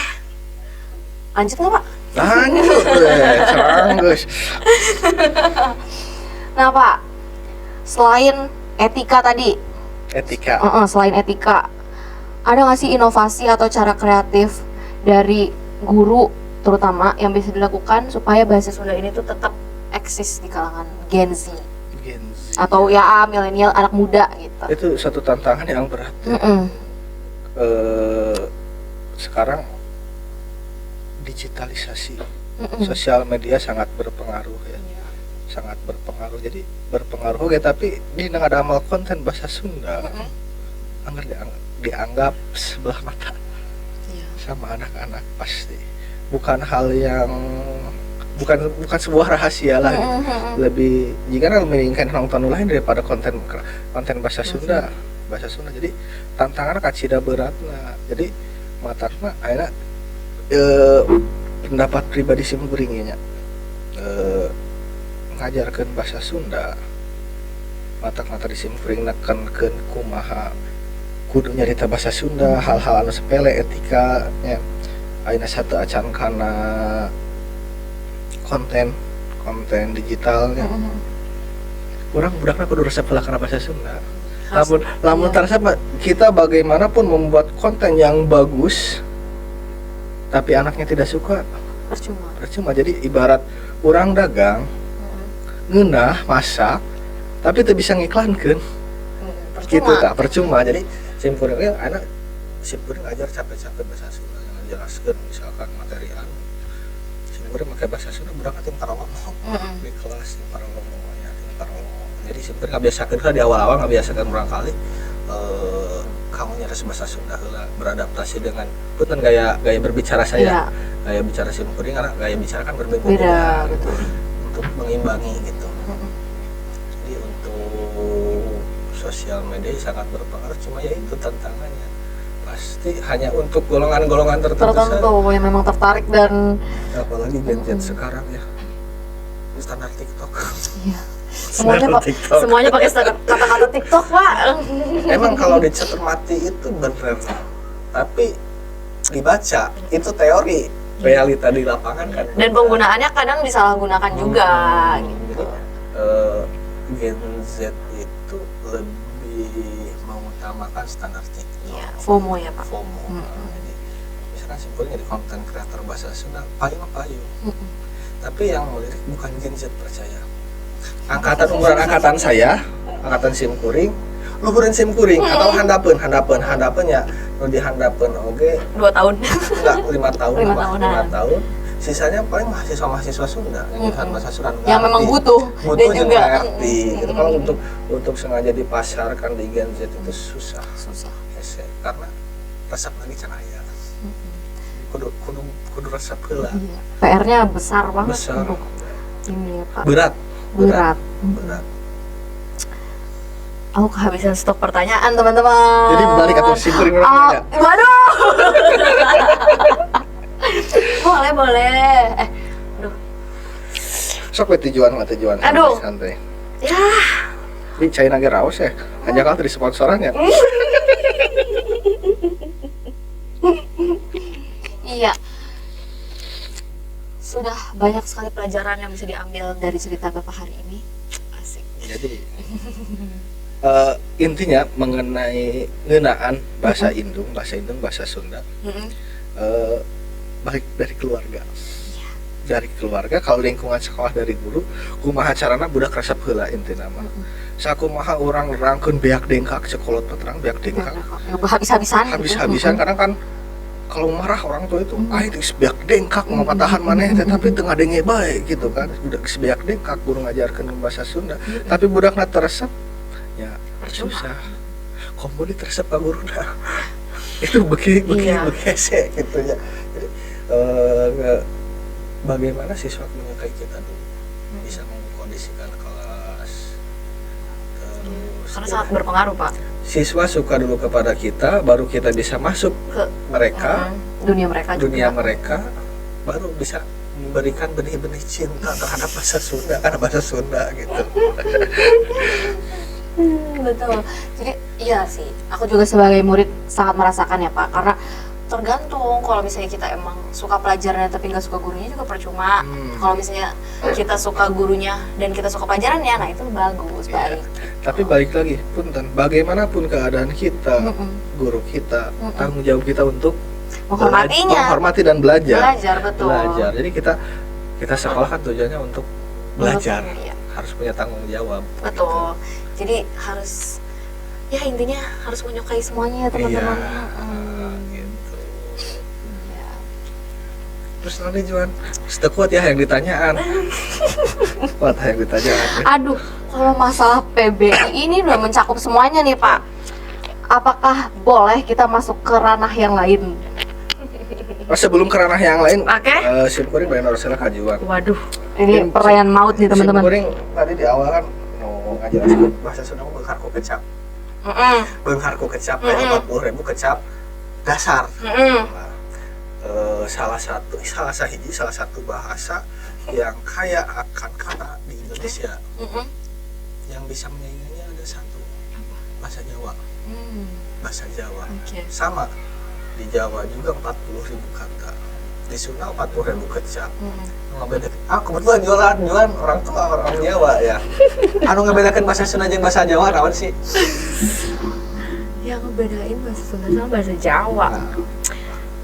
Lanjut nggak Pak? Lanjut deh, serang guys. Nah Pak, selain etika tadi, Etika. selain etika, ada nggak sih inovasi atau cara kreatif dari guru terutama yang bisa dilakukan supaya bahasa Sunda ini tuh tetap eksis di kalangan Gen Z Gen Z. atau ya milenial anak muda gitu? Itu satu tantangan yang berat. Sekarang digitalisasi, sosial media sangat berpengaruh ya. Sangat berpengaruh. Jadi berpengaruh oke, tapi ini ada amal konten bahasa Sunda. Angger dianggap sebelah mata sama anak-anak pasti. Bukan hal yang bukan sebuah rahasia lah. Lebih jika menginginkan nonton lain daripada konten bahasa Sunda. Bahasa Sunda. Jadi tantangan kacida beratna. Jadi matana ayeuna pendapat pribadi simkuring nya. Ngajarkeun bahasa Sunda. Mata-mata di simkuring nekenkeun kumaha kudu nyarita bahasa Sunda, hal-hal anu sepele etika nya. Ayeuna satu acan kana konten digitalnya. Kurang budakna kudu resep heula kana bahasa Sunda. Lamun tarasa kita bagaimanapun membuat konten yang bagus tapi anaknya tidak suka, percuma. Jadi ibarat orang dagang ngeunah masak tapi tidak bisa ngiklankeun. Gitu tak percuma. Jadi simkuring anak simkuring ajar capek-capek bahasa Sunda yang jelaskeun misalkan materi anu. Simkuring make bahasa Sunda budak tim paralong. Di kelas tim paralong ya, tim paralong. Jadi simkuring ngabiasakeun di awal-awal ngabiasakeun urang kali kamu nyaris bahasa Sunda heula beradaptasi dengan punten gaya berbicara saya. Gaya bicara simkuring karena gaya bicara kan berbeda. Betul. Untuk mengimbangi gitu. Jadi untuk sosial media sangat berpengaruh, cuma ya itu tantangannya pasti hanya untuk golongan-golongan tertentu yang memang tertarik dan apalagi Gen Z sekarang ya standar TikTok. Iya. Semuanya pakai kata-kata TikTok Pak. Emang kalau dicermati itu bener, tapi dibaca itu teori, realita di lapangan kan. Dan penggunaannya kadang disalahgunakan juga gitu. Gen Z itu lebih mengutamakan standar TikTok. Iya, FOMO ya Pak. Jadi misalkan simpulnya di konten kreator bahasa Sunda payung. Tapi yang melirik bukan Gen Z percaya. Umuran angkatan saya, angkatan simkuring, luhureun simkuring atau handapeun ya, nu dihandapeun oge 2 tahun. enggak 5 tahun. 5 tahun. Sisanya paling mahasiswa Sunda yang bahasa Sunda yang memang butuh dan juga ngerti. Gitu. Kalau untuk sengaja dipasarkan di Gen Z itu susah. Hese, karena resep lagi can aya. Kudu resep heula. PR-nya besar banget Besar. untuk ini ya Pak. Berat. Aku kehabisan stok pertanyaan teman-teman. Jadi balik atau simpurin orang ya. Waduh. boleh. Aduh. Sok we tujuan Aduh. santai. Ya. Ini China ge raos ya. Hanya kalau dari sponsoran ya. Iya. Sudah banyak sekali pelajaran yang bisa diambil dari cerita Bapak hari ini. Asik. Jadi intinya mengenai ngeunaan bahasa Indung, bahasa Sunda. Balik dari keluarga. Dari keluarga, kalau lingkungan sekolah dari guru, kumaha carana budak resep heula intina mah. Sakumaha urang nerangkeun beak dengkak sekolot peterang beak dengkak. Habis-habisan. Habis-habisan karena kan kalau marah orang tua itu geus beak dengkak mau patahan maneh tetapi teu ngadenge bae gitu kan. Budak geus beak dengkak guru ngajarkeun bahasa Sunda, tapi budakna teresep ya susah. Komo diteresep ka guruna. Itu beki hese gitu ya. Jadi bagaimana siswa menyukai kita dulu bisa mengkondisikan kelas terus Karena sangat berpengaruh Pak. Siswa suka dulu kepada kita baru kita bisa masuk Ke mereka dunia mereka baru bisa memberikan benih-benih cinta terhadap bahasa Sunda karena bahasa Sunda gitu. Betul. Jadi iya sih, aku juga sebagai murid sangat merasakan ya Pak, karena tergantung kalau misalnya kita emang suka pelajarannya tapi nggak suka gurunya juga percuma. Kalau misalnya kita suka gurunya dan kita suka pelajarannya, nah itu bagus, baik. Tapi balik lagi, punten, bagaimanapun keadaan kita, guru kita, tanggung jawab kita untuk menghormati dan belajar. Betul. Belajar. Jadi kita sekolah kan tujuannya untuk belajar. Iya. Harus punya tanggung jawab. Betul. Jadi harus ya intinya harus menyukai semuanya ya teman-teman. Gitu. Terus nanti Juan, kuat ya yang ditanyaan. Kuat yang ditanyaan. Aduh, kalau masalah PBI ini udah mencakup semuanya nih Pak. Apakah boleh kita masuk ke ranah yang lain? Sebelum ke ranah yang lain, Oke. simkuring benar harus kajuan. Waduh, ini perayaan maut nih teman-teman. Simkuring tadi di awal kan ngajarin bahasa Sunda beunghar ku kecap. Beunghar ku kecap 40.000 kecap dasar. Salah satu bahasa yang kaya akan kata di Indonesia yang bisa menyainginya ada satu, bahasa Jawa. Bahasa Jawa sama di Jawa juga 40.000 kata, di Sunda 40.000 kecap. Kebetulan jualan orang tua orang Jawa ya. Anu ngebedakan bahasa Sunda jeung bahasa Jawa naon sih? Yang ngebedain bahasa Sunda sama bahasa Jawa.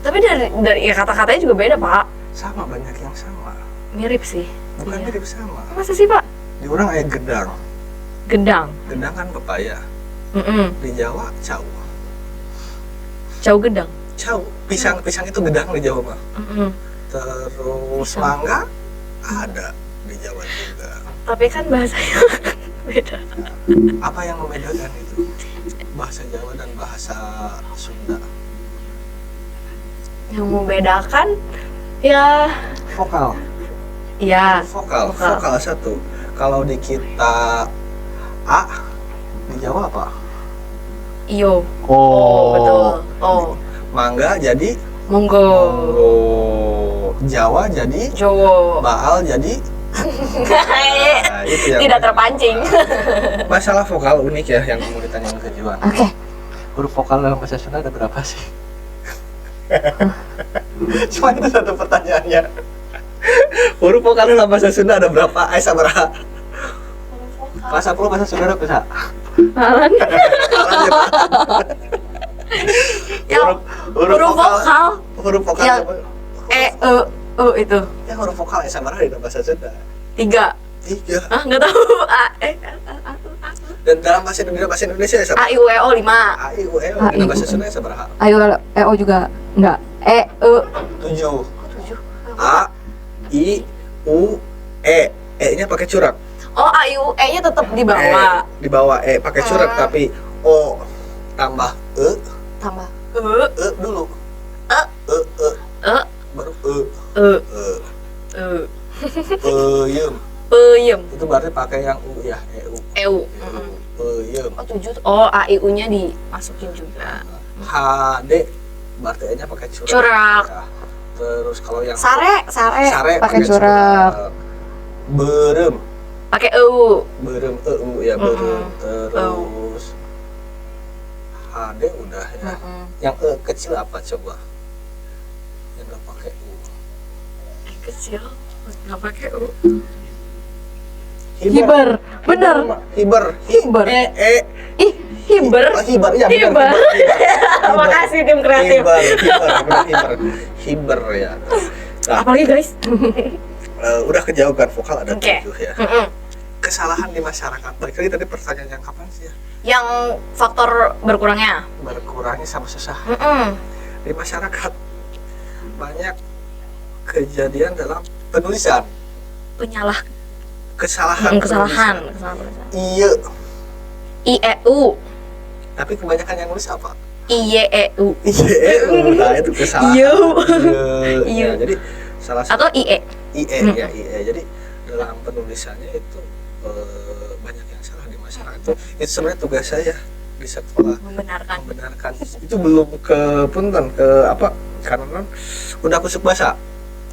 Tapi dari ya kata-katanya juga beda Pak. Sama, banyak yang sama. Mirip sih. Bukan mirip sama. Masa sih Pak? Di orang aya gedang. Gedang Kan pepaya. Di Jawa cau. Cau gedang. Cau, pisang itu gedang di Jawa mah. Terus mangga ada di Jawa juga. Tapi kan bahasanya beda. Apa yang membedakan itu? Bahasa Jawa dan bahasa Sunda. Yang membedakan ya Vokal. iya. Vokal satu. Kalau di kita A, di Jawa apa? Iyo. Oh, betul. Oh. Mangga jadi Monggo. Jawa jadi Jowo. Baal jadi itu yang Tidak terpancing. masalah vokal unik ya yang mau ditanyain ke Juan. Oke. Huruf vokal dalam bahasa Sunda ada berapa sih? Cuma itu satu pertanyaannya. Huruf vokal dalam bahasa Sunda ada berapa? Aisyah berapa? Kelas 10 bahasa Sunda ada berapa? Malan. Huruf vokal. Huruf vokal Yang itu. Ya huruf vokal Aisyah berapa di dalam bahasa Sunda? 3. Nggak tahu. Dan dalam bahasa Indonesia Aisyah A I U E O 5. A I U E O dalam bahasa Sunda Aisyah berapa? A I U E O juga enggak. 7. A I U E. E-nya pakai curak. Oh, A I U E-nya tetap di bawah. Di bawah E pakai curak tapi O tambah E Tambah dulu. Baru Peyem. itu berarti pakai yang U ya, EU. EU. peuyeum. Oh 7. Oh A I U nya dimasukin juga. HD berarti nya pakai curak. Curak. Ya. Terus kalau yang Sare pakai curak. curak. Berem Pakai EU. berem ya berem. Terus HD udah ya. Yang kecil apa coba? Yang nggak pakai U. Kecil nggak pakai U. Hiber. Bener. Hiber. Ih, hiber. Hiber ya. Hiber. Makasih tim kreatif. Hiber ya. Nah, Apalagi guys. udah kejauhan vokal ada Oke. 7 ya. Kesalahan di masyarakat. Balik lagi tadi pertanyaan yang kapan sih ya? Yang faktor berkurangnya. Berkurangnya sama susah. Di masyarakat banyak kejadian dalam penulisan. Kesalahan. Kesalahan. Iya. I E U. Tapi kebanyakan yang nulis apa? I Y E U. Iya. Nah, itu kesalahan. Iya. Iya. Jadi salah satu Atau I E. IE ya IE. Jadi dalam penulisannya itu banyak yang salah di masyarakat. Itu sebenarnya tugas saya di sekolah membenarkan. Itu belum ke punten ke apa? Karena udah kusuk bahasa.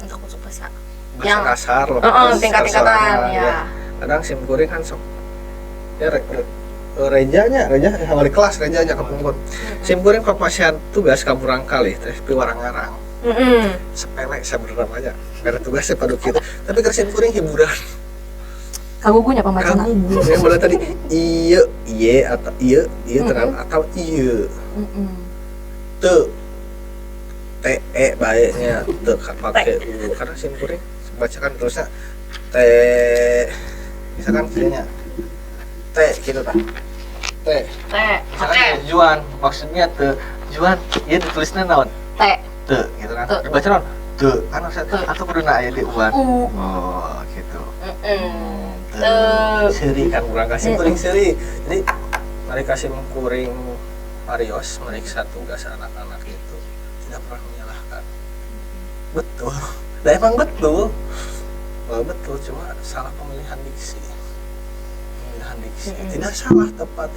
Untuk masuk bahasa. Bahasa Yang kasar loh. tingkat-tingkatan ya. Kadang sim kuring kan sok. Ya rejanya wali kelas rejanya kepungkur. Sim kuring kok pasian tugas kaburang kali teh piwarang-arang. Sepele sebenarnya banyak. Karena tugasnya pada gitu. Tapi kersin kuring hiburan. Kagugunya pembacaan. Kamu yang mulai tadi iye atau iya terang atau iya. Te te baiknya te pakai u karena sim kuring bacakan terusnya te misalkan kayaknya te gitu kan te misalkan juan maksudnya te juan iya ditulisnya naon te gitu kan dibaca naon te kan harusnya te atau kudu na aya di uan oh gitu seri kan kurang kasih kuring seri jadi mari kasih kuring Marios meriksa tugas anak-anak itu tidak pernah menyalahkan betul nah emang betul cuma salah pemilihan diksi tidak salah tepat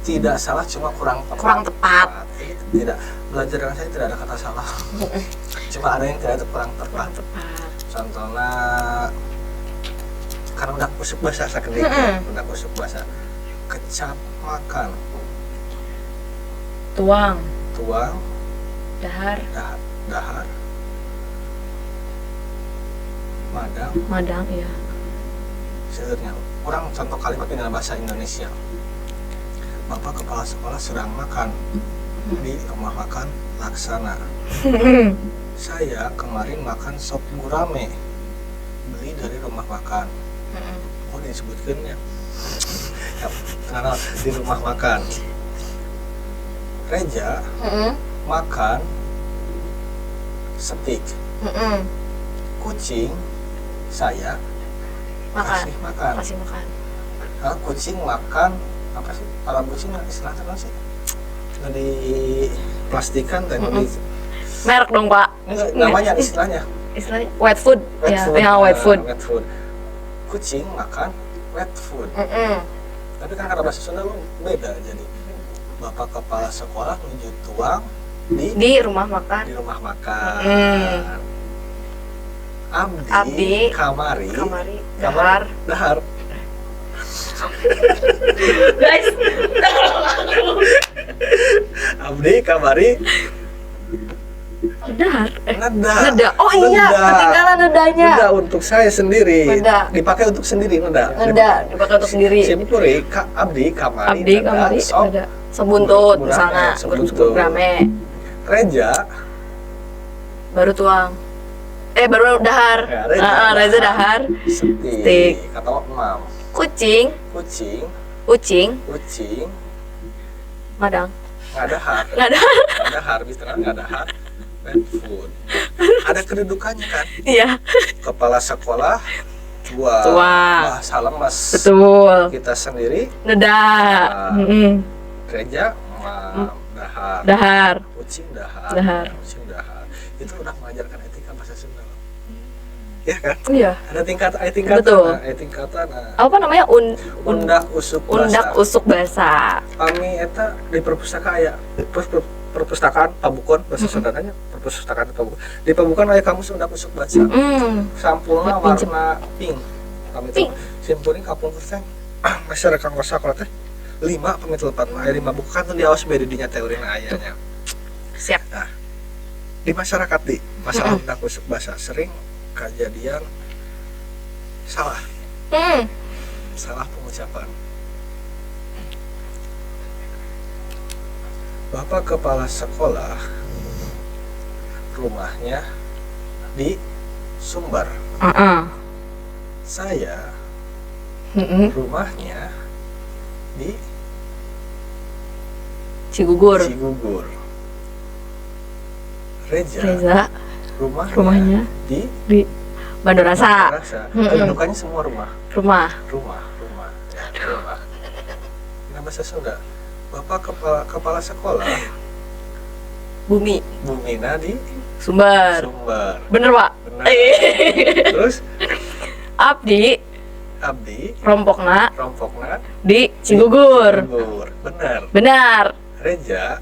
tidak salah cuma kurang tepat. Tidak belajar dengan saya tidak ada kata salah cuma ada yang tidak itu kurang tepat. Contohnya karena udah kusuk bahasa sakit udah kusuk bahasa kecap makan tuang dahar madang ya sebenarnya kurang contoh kalimat dalam bahasa Indonesia. Bapak kepala sekolah sedang makan di rumah makan Laksana. Saya kemarin makan sop gurame beli dari rumah makan. Oh disebutkan ya karena di rumah makan. Reja makan steak. Kucing saya kasih makan. Kalau kucing makan apa sih? Kalau kucing istilahnya apa sih? Di plastikan dan di merek dong pak. Namanya istilahnya wet food. Wet food. Kucing makan wet food. Tapi kan karena bahasa Sunda beda jadi bapak kepala sekolah menuju tuang di rumah makan. Abdi kamari dahar. Guys, Abdi kamari neda. Oh iya, ketinggalan nedanya. Neda untuk saya sendiri. Neda. Dipakai untuk sendiri neda. Dipakai untuk sendiri. Simpuri abdi kamari neda. Sebuntut misalnya, sebuntut grame. Reja baru tuang. Baru dahar. Ya, Reza dahar. Steak. Kata mam. Kucing. Madang. Nggak ada har, bisa nggak ada har. Wet food. Ada kedudukannya kan? Iya. Kepala sekolah tua. Bahasa lemas. Betul. Kita sendiri. Neda. Reja dahar. Kucing dahar. Itu udah mengajarkan etika bahasa Sunda. ya kan? Iya. Ada tingkatan, Betul. ada tingkatan. Apa namanya? Undak usuk Undak basa. usuk basa. Kami eta di perpustakaan aya perpustakaan Pabukon bahasa Sundanya perpustakaan Pabukon. Di Pabukon aya kamus undak usuk basa. Sampulna Pinjem. warna pink. Kami Pink. simpuling kapung persen. Masyarakat kanggo sakola teh 5 pamit lepat aya 5 buku kan tuh diawas beda dinya teorina ayanya. Siap. Nah, di masyarakat di masalah undak usuk basa sering kejadian salah pengucapan. Bapak kepala sekolah rumahnya di Sumber. Saya rumahnya di Cigugur. Reza Rumahnya di di Bandorasa. Kedudukannya semua rumah. Rumah. Ya, rumah. Nah, bahasa Sunda. Bapak kepala sekolah Bumina di Sumber. Bener, Pak. Benar. Terus Abdi rompokna Di Cigugur. Benar. Reja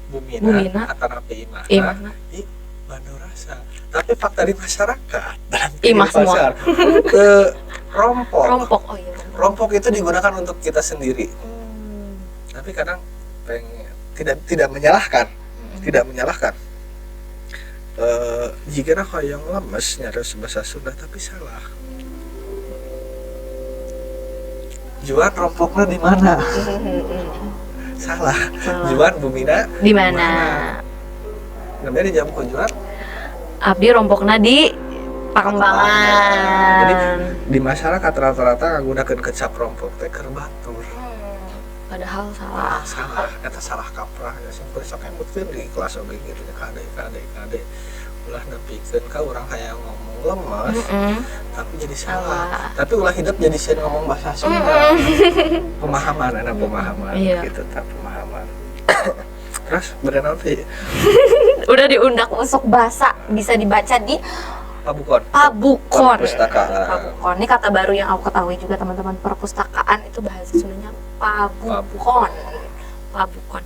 Bumina atanapi imahna di Bandorasa. Tapi fakta di masyarakat dalam Imah semua. pasar rompok. Oh iya. Rompok itu digunakan untuk kita sendiri. Tapi kadang tidak menyalahkan. Jika yang lemes nyaris bahasa Sunda tapi salah. Juan rompoknya di mana? Salah. Juan Bumina Di mana? Namanya di Jamu Juan. Abdi rompokna di Pakembangan. Jadi di masyarakat rata-rata menggunakan kecap rompok teh keur batur. Padahal salah. Eta salah kaprah ya sing sok embutkeun di kelas oge gitu nya kade. Ulah nepikeun ka urang hayang ngomong lemes tapi jadi salah. Tapi ulah hidup jadi sieun ngomong bahasa Sunda. Pemahaman Iya. gitu tak pemahaman. Terus berenang teh Udah diundak usuk basa, bisa dibaca di Pabukon. Perpustakaan. Ini kata baru yang aku ketahui juga teman-teman. Perpustakaan itu bahasa Sundanya Pabukon. Bapak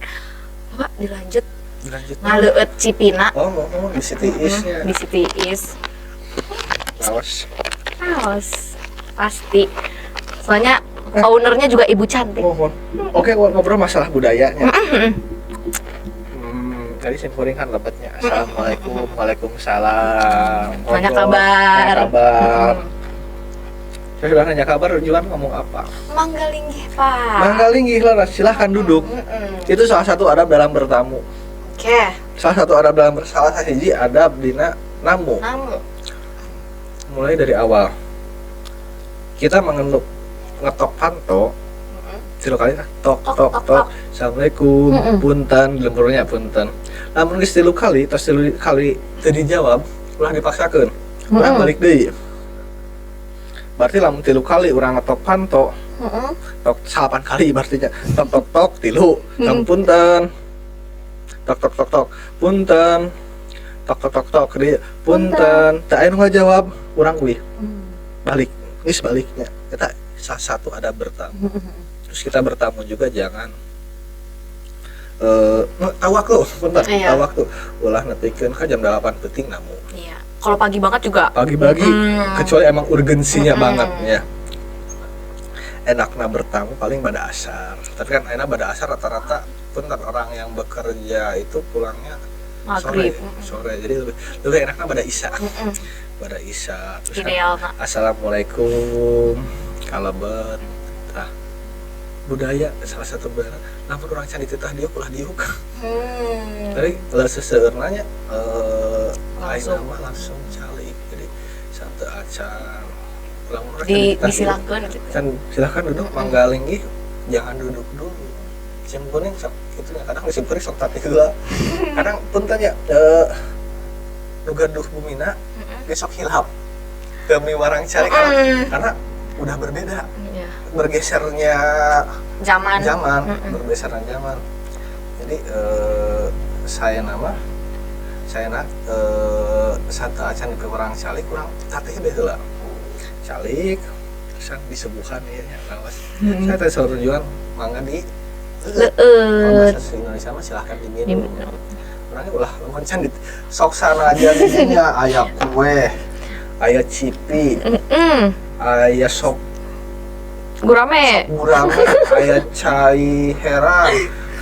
dilanjut. Ngaleueut Cipina. Oh, di City East-nya. Di City East. Laos. Pasti. Soalnya ownernya juga ibu cantik. Oke, ngobrol masalah budayanya. Tadi simpuling kan lepetnya. Assalamualaikum, waalaikumsalam. Nanya kabar. Saya sudah nanya kabar, Juan ngomong apa? Manggalinggih, Pak. Manggalinggih lah, silahkan duduk. Itu salah satu adab dalam bertamu. Oke. Salah satu adab dalam salah siji adab dina namu. Mulai dari awal. Kita mengenduk ngetok panto. Tilu kali tok. Assalamualaikum, punten, lemburnya punten. Lamun geus tilu kali, tos tilu kali teu dijawab, ulah dipaksakeun. Urang balik deui. Berarti lamun tilu kali urang ngetok panto, tok 8 kali berarti nya. Tok tilu, punten. Tok, punten. Tok, dia punten. Tak aya nu ngajawab, urang euih. Balik, geus baliknya. Eta salah satu ada bertamu. Terus kita bertamu juga jangan tawak lo, bentar, tawak tuh ulah nepikeun ka jam 8 penting namu. Iya. Kalau pagi banget juga. Pagi-pagi kecuali emang urgensinya banget ya. Enaknya bertamu paling pada asar. Tapi kan enak pada asar rata-rata bentar orang yang bekerja itu pulangnya sore. Jadi lebih enaknya pada isya. Pada isya terus kan, assalamualaikum kalebet. Budaya salah satu budaya namun orang can dititah dia ulah diuk. Tapi kalau seseorangnya langsung calik jadi satu acan disilakan gitu. Kan silakan duduk manggalinggih jangan duduk dulu simpuning sok gitu ya kadang simpuning sok tati heula kadang pun tanya nu gaduh Bumina besok hilap demi warang cari karena udah berbeda. Bergesernya zaman. Bergesernya zaman. Jadi saya nama saya nak satu acan di orang calik kurang tateh deh lah calik sang disebuhan ya lawas saya teh suruh jual mangga di kalau bahasa Indonesia mah silahkan diminum orangnya ulah loncan di sok sana aja dinya aya kue aya cipi aya sop gurame aya cai herang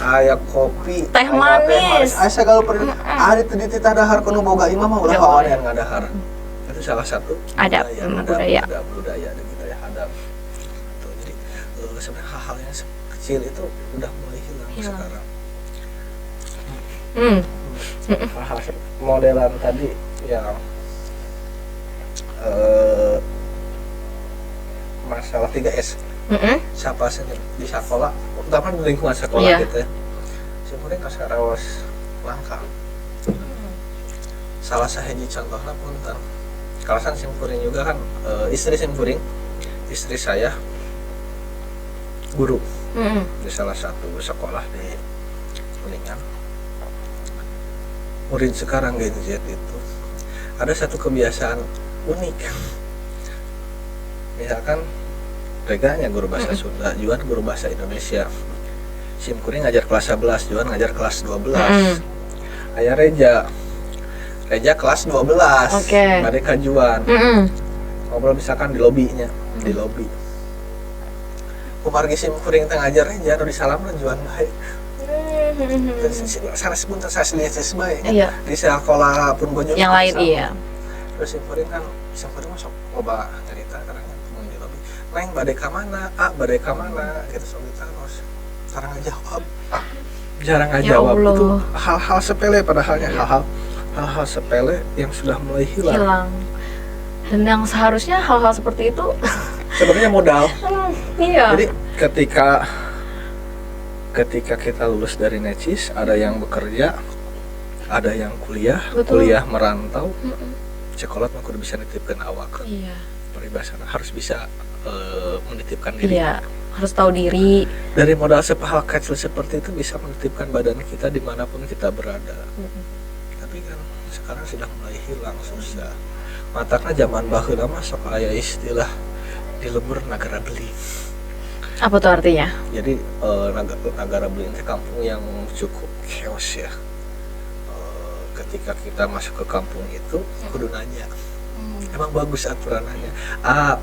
aya kopi teh manis aya segala perlu ari teu dititah dahar kuno boga imah mah ulah kawan yang ngadahar itu salah satu adab budaya dan budaya adab gitu. Jadi sebenarnya hal-hal yang kecil itu udah mulai hilang sekarang hal-hal modelan tadi yang masalah 3S siapa sih di sekolah utama di lingkungan sekolah gitu ya sebenarnya kasarawas langka salah sahiji contohnya punten kalasan simkuring juga kan istri simkuring istri saya guru di salah satu sekolah di Kuningan murid sekarang Gen Z itu ada satu kebiasaan unik misalkan reganya guru bahasa Sunda, Juan guru bahasa Indonesia. Simkuring ngajar kelas 11, Juan ngajar kelas 12. Aya Reja kelas 12. Mereka Juan. Ngobrol misalkan di lobinya, di lobi. Kumargi simkuring teh ngajar Reja anu disalamna Juan bae. Sana sebentar saya lihat sesuai di sekolah pun bojo yang lain iya. Terus simkuring masuk coba cerita karena neng badai ka mana, badai ka mana, gitu soal terus jarang ngejawab, jarang ngejawab ya itu hal-hal sepele padahalnya hal-hal sepele yang sudah mulai hilang. Dan yang seharusnya hal-hal seperti itu sebenarnya modal. Iya. Jadi ketika kita lulus dari Necis, ada yang bekerja, ada yang kuliah, kuliah merantau, sekolah mah kudu bisa nitipkeun awak. Iya. Peribahasana harus bisa menitipkan diri. Iya, harus tahu diri. Dari modal sepahal kecil seperti itu bisa menitipkan badan kita dimanapun kita berada. Tapi kan sekarang sudah mulai hilang susah. Matakna zaman baheula mah sok aya istilah di lembur nagara beling. Apa tuh artinya? Jadi nagara beling itu kampung yang cukup chaos ya. Ketika kita masuk ke kampung itu kudu nanya. Emang bagus aturannya.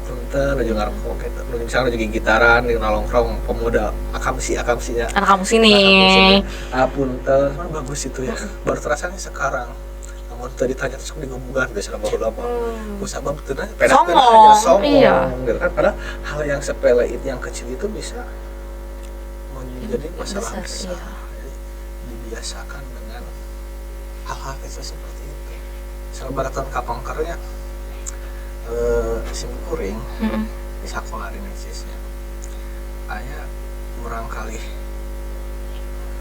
Punten aja ngarokok gitu. Misalnya juga gitaran di nongkrong pemuda akamsinya. Anak kamu sini. Punten, emang bagus itu ya. Baru terasanya sekarang. Namun tadi ditanya terus digumbugan biasanya baru lama. Sabab teu nanya songong. Iya. Gitu kan padahal hal yang sepele itu yang kecil itu bisa menjadi masalah besar. Jadi dibiasakan dengan hal-hal kecil seperti itu. Selebatan kapangkernya simkuring di sekolah di Necisnya aya kurang kali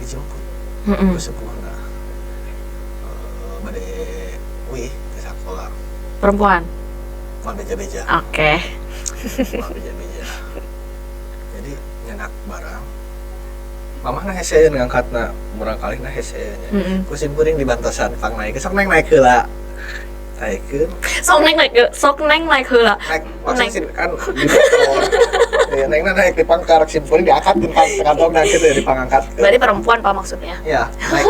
dijemput ke sepuhna bade di sekolah perempuan beja-beja beja-beja jadi nyenak barang mamahna heseun ngangkatna kurang kali na heseunnya ku simkuring di bantosan pang naik sok naik heula sok neng naik heula. Naik maksudnya kan di motor. Nengna naik di pangkar simpuling diangkat di kantong dan gitu ya di pangangkat. Berarti perempuan Pak maksudnya? Iya, naik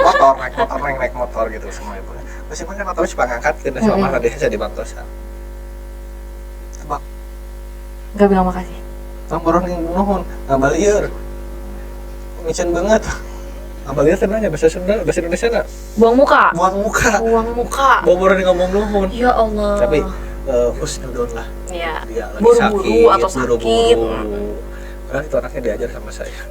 motor gitu semua ibu. Terus kan motor si pangangkat kena sama mana dia di bantosan. Tebak. Enggak bilang makasih. Tamboron yang nuhun, ngabalieur. Micen banget. Abalieur teh nanya bahasa Sunda, bahasa Indonesia enggak? Buang muka. Boboran ngomong nuhun. Ya Allah. Tapi husnudon lah. Iya. Dia lagi buru-buru atau sakit. Padahal itu anaknya diajar sama saya.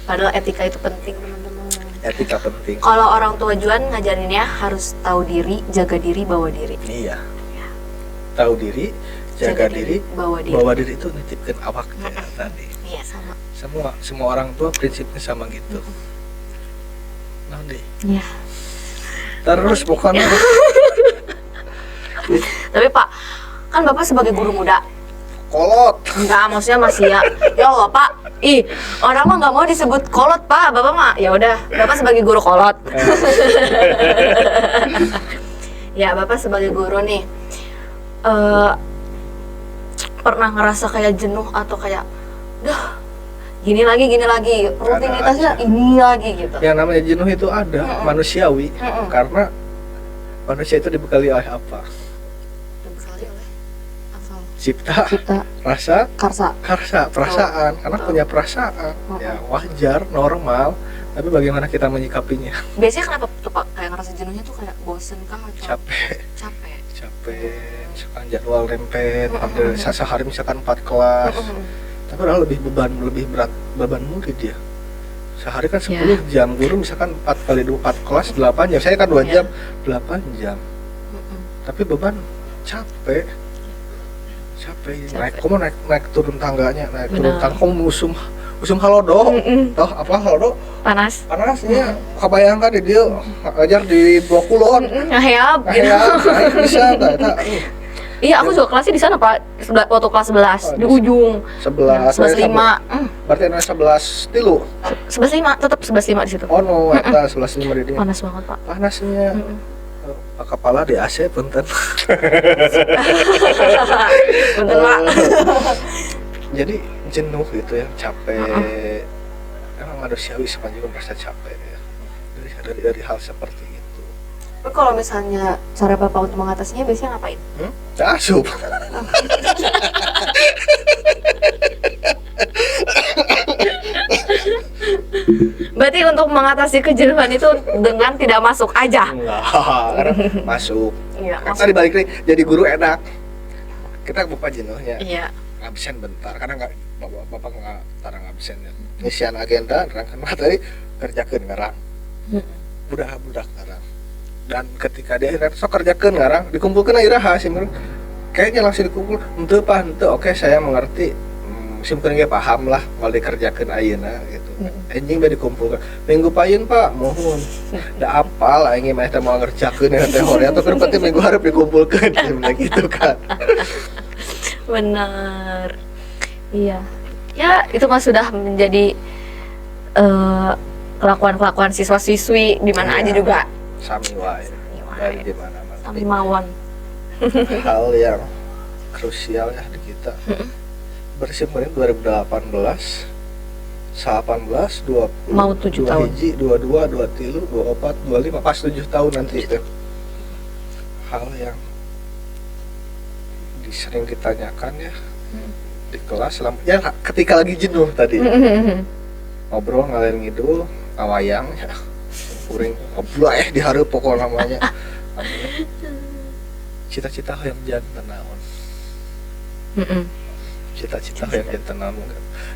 Padahal etika itu penting, teman-teman. Etika penting. Kalau orang tua Juan ngajarinnya harus tahu diri, jaga diri, bawa diri. Iya. Tahu diri, jaga diri, bawa diri itu nitipkan awaknya tadi. Iya, sama. Semua orang tua prinsipnya sama gitu. Nah deh. Iya. Terus pokoknya. Tapi Pak, kan Bapak sebagai guru muda, kolot. Enggak, maksudnya masih ya. Ya Allah, Pak. Ih, orang mah nggak mau disebut kolot, Pak. Bapak mah ya udah, Bapak sebagai guru kolot. Ya, Bapak sebagai guru nih pernah ngerasa kayak jenuh atau kayak gini lagi rutinitasnya ini lagi gitu. Yang namanya jenuh itu ada, manusiawi. Karena manusia itu dibekali oleh apa? Dibekali oleh apa? Cipta, rasa, Karsa. perasaan. Karena punya perasaan, ya wajar, normal. Tapi bagaimana kita menyikapinya? Biasanya kenapa tuh Pak kayak ngerasa jenuhnya tuh kayak bosen kah atau Capek. Misalkan jadwal rempet, hampir sehari misalkan 4 kelas. Tapi udah lebih berat beban murid dia. Sehari kan 10 jam, guru misalkan 4 kali 4 kelas 8 jam. Saya kan 2 jam, 8 jam. Tapi beban capek. Naik turun tangganya, turun tangga kamu usum halodo. Toh apa halodo? Panasnya. Kabayangkan di dia ngajar di Blok Kulon. Ngehayap gitu. Bisa eta. Iya, aku juga kelasnya di sana Pak, waktu kelas 11 di ujung 11.5. Berarti ada 11 tilu. 11.5, tetap 11.5 di situ. Oh no, eta 11.5 di dia. Panas banget Pak. Panasnya. Kepala di AC punten. Punten Pak. Jadi jenuh gitu ya, capek. Emang manusiawi sepanjang merasa capek ya. Dari hal seperti itu. Tapi kalau misalnya cara Bapak untuk mengatasinya biasanya ngapain? Asup. Berarti untuk mengatasi kejenuhan itu dengan tidak masuk aja? Enggak, karena masuk. Iya, Kan tadi balik lagi, jadi guru enak. Kita lupa jenuhnya. Iya. Absen bentar, karena bapak nggak tarang absen ya. Ngisian agenda, nerangkan materi, kerjakeun ngarang. Budak ngarang. Dan ketika dia sok kerjakeun ngarang, dikumpulkan iraha simpen. Kayaknya langsung dikumpul, henteu Pak, henteu. Oke, saya mengerti. Simpen ge paham lah, mau dikerjakeun ayeuna gitu. Anjing bae dikumpulkan. Minggu payeun Pak, mohon. Da apal aing mah teh mau ngerjakeun teh hore atau keur minggu hareup dikumpulkeun gitu kan. Benar. Iya. Ya, itu mah sudah menjadi kelakuan siswa-siswi di mana aja juga. Sami wae. Dari di mana-mana. Sami mawon. Hal yang krusial ya di kita. Bersimpan 2018, 18, 20, mau 7 tahun. 22, 23, 24, 25, pas 7 tahun nanti itu. Hal yang sering ditanyakan ya di kelas ya ketika lagi jenuh tadi. Ngobrol ngalir ngidul, awayang ya. Kuring ngobrol di hareup pokok namanya. Cita-cita yang jantan naon. Cita-cita yang jantan naon.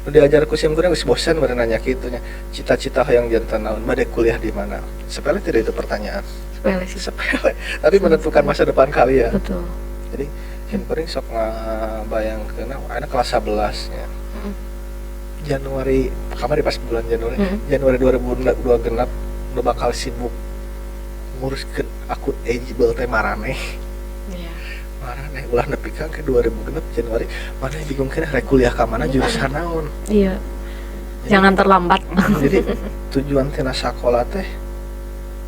Nu diajar ku sim kuring geus bosan bari nanya kitu nya. Cita-cita yang jantan naon, bade kuliah di mana? Sepele tidak itu pertanyaan. Sepele. Tapi menentukan masa depan kalian. Betul. Jadi sim kuring sok ngabayangkeun ana kelas 11 nya. Januari, kamari pas bulan Januari 2002 genap udah bakal sibuk nguruskeun akun eligible teh maraneh. Iya. Maraneh ulah nepi ka ke 2000 genep Januari, mana bingung kena rek kuliah ka mana jurusan naon. Iya. Jangan terlambat. Jadi tujuan tina sakola teh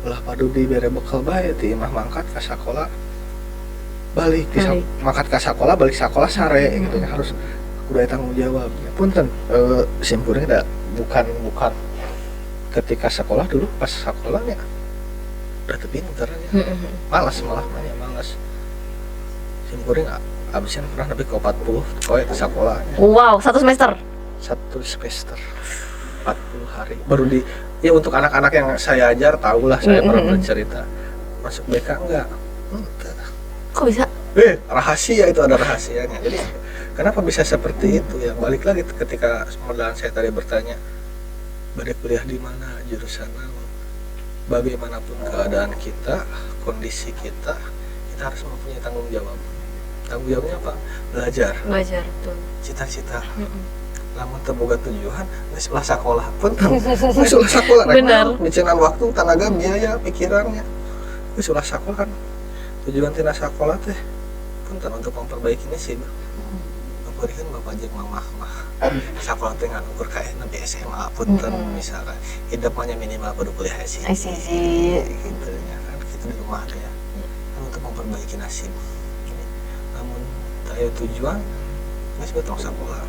ulah padu dibere bekal bae ti imah mangkat ka sakola. Balik mangkat ka sakola, balik sakola sare gitu nya harus udah tanggung jawab. Punten simpulnya bukan ketika sekolah dulu pas sekolahnya udah pinter ya. Malas simpuring absen pernah lebih ke 40 koe ke sekolah. Wow, satu semester 40 hari baru di ya untuk anak-anak yang saya ajar tahulah saya pernah bercerita masuk BK enggak. Kok bisa? Rahasia itu ada rahasianya. Jadi kenapa bisa seperti itu ya? Balik lagi ketika modal saya tadi bertanya bade kuliah di mana, jurusan apa, bagaimanapun keadaan kita, kondisi kita harus mempunyai tanggung jawab. Tanggung jawabnya apa? Belajar, betul. Cita-cita. Lamun terboga tujuan, geus ulah sakolah pun, geus ulah sakolah. Benar. Micenan waktu, tenaga, biaya, pikirannya, geus ulah sakolah kan. Tujuan tina sakolah teh punten untuk memperbaiki sih, berikan bapak jeung mamah mah sakola teh ngan ukur ka nepi SMA punten misalkan hidupnya minimal kudu kuliah sih gitu ya kan kita di rumah teh ya kan untuk memperbaiki nasib namun aya tujuan geus betong sakola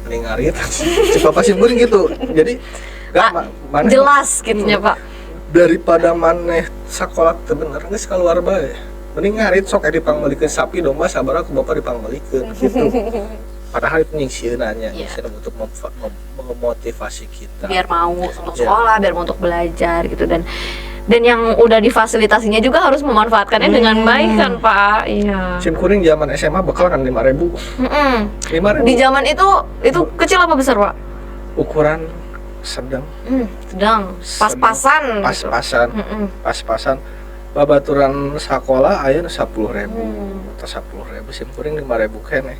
mending ngarit si papa simkuring gitu jadi maneh jelas gitunya Pak. daripada maneh sakola teu bener geus keluar bae mending ngarit sok dipanggulikeun sapi domba sabaraha ku bapak dipanggulikeun gitu. Padahal itu nyingsieunan nanya untuk memotivasi kita biar mau untuk sekolah, biar mau untuk belajar gitu dan yang udah difasilitasinya juga harus memanfaatkannya dengan baik kan Pak. Iya. Simkuring zaman SMA bekal kan 5.000. 5.000. Di zaman itu kecil apa besar Pak? Ukuran sedang. Sedang. Pas-pasan. Pas-pasan. Babaturan sekolah aya 10.000 atau 10.000 simkuring 5.000 keneh.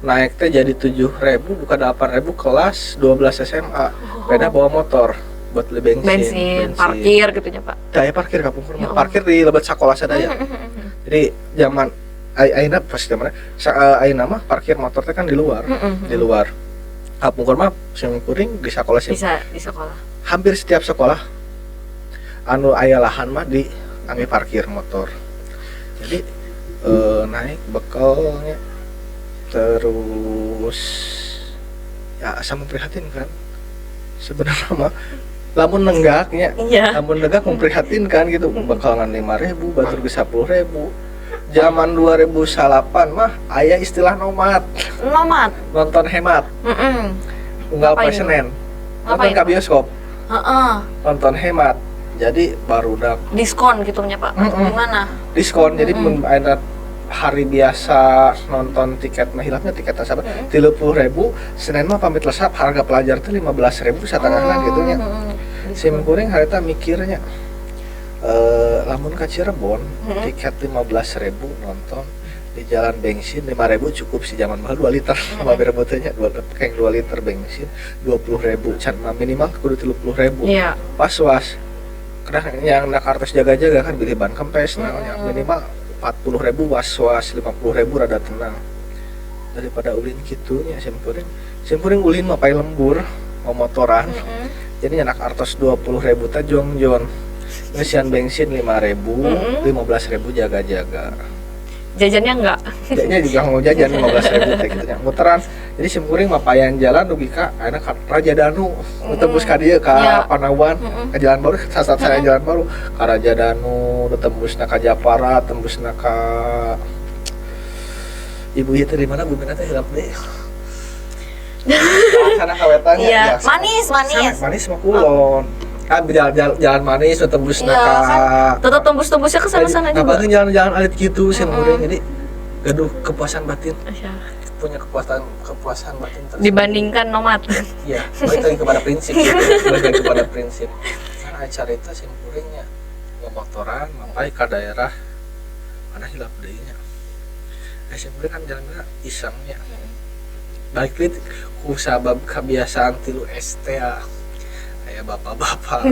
Naik teh jadi 7.000 bukan 8.000 kelas 12 SMA. Beda bawa motor buat beli bensin. Parkir gitunya Pak. Daya parkir kapungkur parkir di lebat sekolah sadaya. Jadi zaman ayeuna pas zaman ayeuna mah parkir motor teh kan di luar. Di luar. Kapungkur mah simkuring di sekolah sih. Bisa di sekolah. Hampir setiap sekolah anu aya lahan mah di angge parkir motor. Jadi naik bekalnya terus ya asa memprihatinkan sebenarnya mah lamun nenggaknya lamun nenggak memprihatinkan gitu bakal ngan 5.000 batur ge 10.000 zaman 2008 mah aya istilah nomad nonton hemat unggal poe Senen nonton ka bioskop nonton hemat jadi barudak diskon gitunya Pak gimana diskon jadi mun aya hari biasa nonton tiket mah hilapnya tiket asap 30.000 Senin mah pamit lesap harga pelajar tuh 15.000 satengahna gitu nya simkuring harita mikirnya lamun ka Cirebon tiket 15.000 nonton di jalan bensin 5.000 cukup si zaman mahal 2 liter sama berebutnya 2 liter bensin 20.000 can minimal kudu 30.000 pas was kadang yang nak artos jaga-jaga kan beli ban kempes namanya minimal 40.000 was-was 50.000 rada tenang daripada ulin gitunya simpuring ulin mah pae lembur mau motoran jadi anak artos 20.000 teh jongjon ngesian bensin 5.000 15.000 jaga-jaga jajannya enggak jajannya juga mau jajan 15.000 teh gitu nya muteran jadi simkuring mah payan jalan dugi ka anak Raja Danu tembus ka dieu ka Panawan ka Jalan Baru sasat saya Jalan Baru ka Raja Danu tembusna ka Japara tembusna ka ibu ieu teh di mana bumina teh hilap deui sana kawetan ya manis mah kulon kan jalan manis tembusna ka tetep tembus-tembusnya ke sana-sana juga ngapain jalan-jalan alit gitu simkuring jadi gaduh kepuasan batin punya kepuasan batin tersebut dibandingkan nomad. Iya, balik lagi kepada prinsip gitu. Balik lagi kepada prinsip. Karena cerita simkuringnya motoran sampai ke daerah mana hilap deuynya. Simkuring kan jalannya isengnya. Balik lagi ku sabab kebiasaan tilu ST kayak bapak-bapak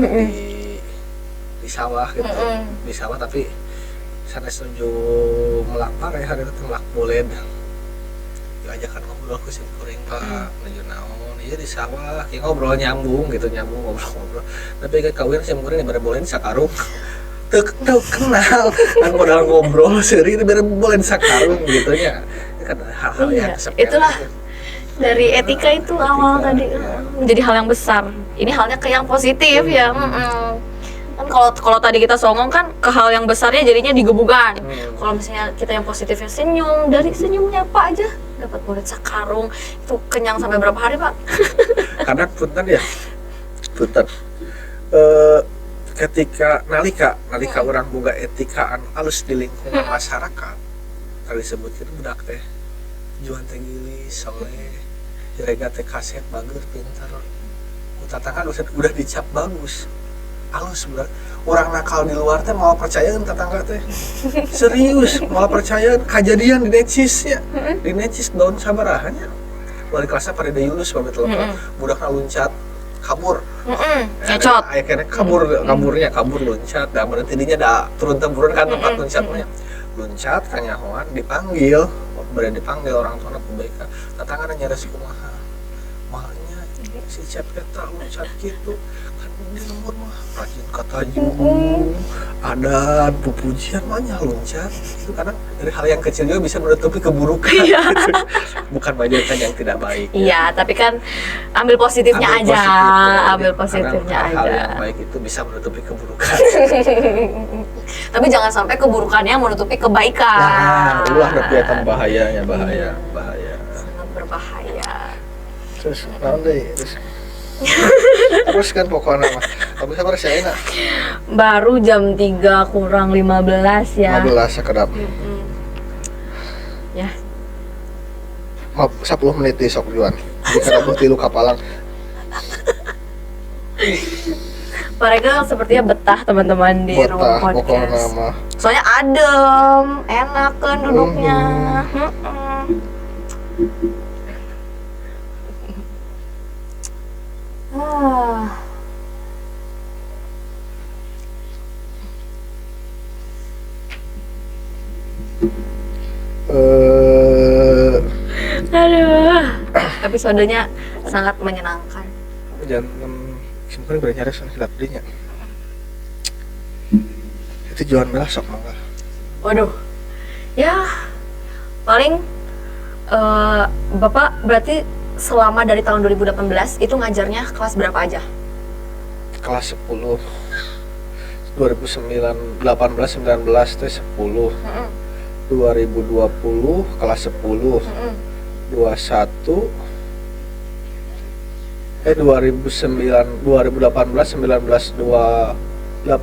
di sawah gitu. Di sawah tapi sanes nuju melapar ya hari itu melak boled. Ajakan ngobrol ke simkuring Pak menuju naon iya di sawah ya ngobrol nyambung ngobrol tapi kan kawin simkuring dibere bolen sakarung teu kenal kan modal ngobrol seueur dibere bolen sakarung gitu nya kan hal-hal yang sepele itulah dari etika itu awal tadi menjadi hal yang besar ini halnya ke yang positif ya kan kalau tadi kita songong kan ke hal yang besarnya jadinya digebukan kalau misalnya kita yang positifnya senyum dari senyumnya Pak aja dapat bolet sakarung itu kenyang sampai berapa hari Pak? Karena punten ketika nalika orang boga etikaan halus di lingkungan masyarakat tadi sebutkan budak teh juan teh gilis soleh hirega teh kaset bagus pintar utatakan udah dicap bagus halus budak orang nakal di luar teh mau percayaan tetangga teh serius mau percayaan kejadian di necis ya di necis daun sabarahannya wali kelasnya pada Yunus pamit telepon budakna luncat kabur ngecot akhirnya kabur loncat dan berhenti dinya da turun temurun kan tempat loncatnya loncat kanyahoan dipanggil bere dipanggil orang tua ke BK tatangana nyares kumaha maknya si Cep eta ucat gitu kan di lembur mah rajin kata jung adat pupujian mah nya loncat itu kadang dari hal yang kecil juga bisa menutupi keburukan gitu. Bukan banyakan yang tidak baik Iya, tapi kan ambil positifnya aja. Ambil positifnya karena hal aja. yang baik itu bisa menutupi keburukan. Tapi jangan sampai keburukannya menutupi kebaikan. Nah, itulah kelihatan bahayanya, bahaya. Sangat berbahaya. Terus naon deui? Terus kan pokoknya mah. Tapi sabar sih enak. Baru jam 3 kurang 15 ya. 15 sakedap. Ya. 10 menit di sok juan. Jika ada bukti lu kapalang. Mereka sepertinya betah teman-teman di ruang Betah pokoknya podcast. mah. Soalnya adem, enak kan duduknya. Ah. Aduh, episodenya sangat menyenangkan. Jangan simpel beri nyaris hilap dinya. Itu jualan belah sok mangga. Waduh, ya paling Bapak berarti selama dari tahun 2018 itu ngajarnya kelas berapa aja? Kelas 10 2018 19 teh 10 2020 kelas 10 2009 2018 19 18 19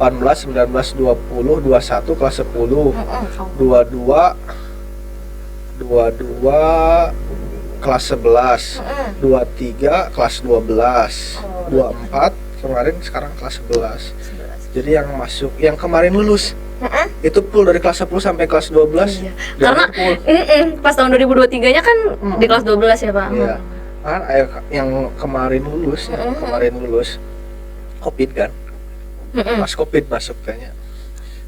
20 21 kelas 10 22 kelas 11 23 kelas 12 24 kemarin sekarang kelas 11 jadi yang masuk yang kemarin lulus itu full dari kelas 10 sampai kelas 12 Iya. Karena pas tahun 2023 nya kan di kelas 12 ya Pak. iya kan yang kemarin lulus COVID kan pas COVID masuk kayaknya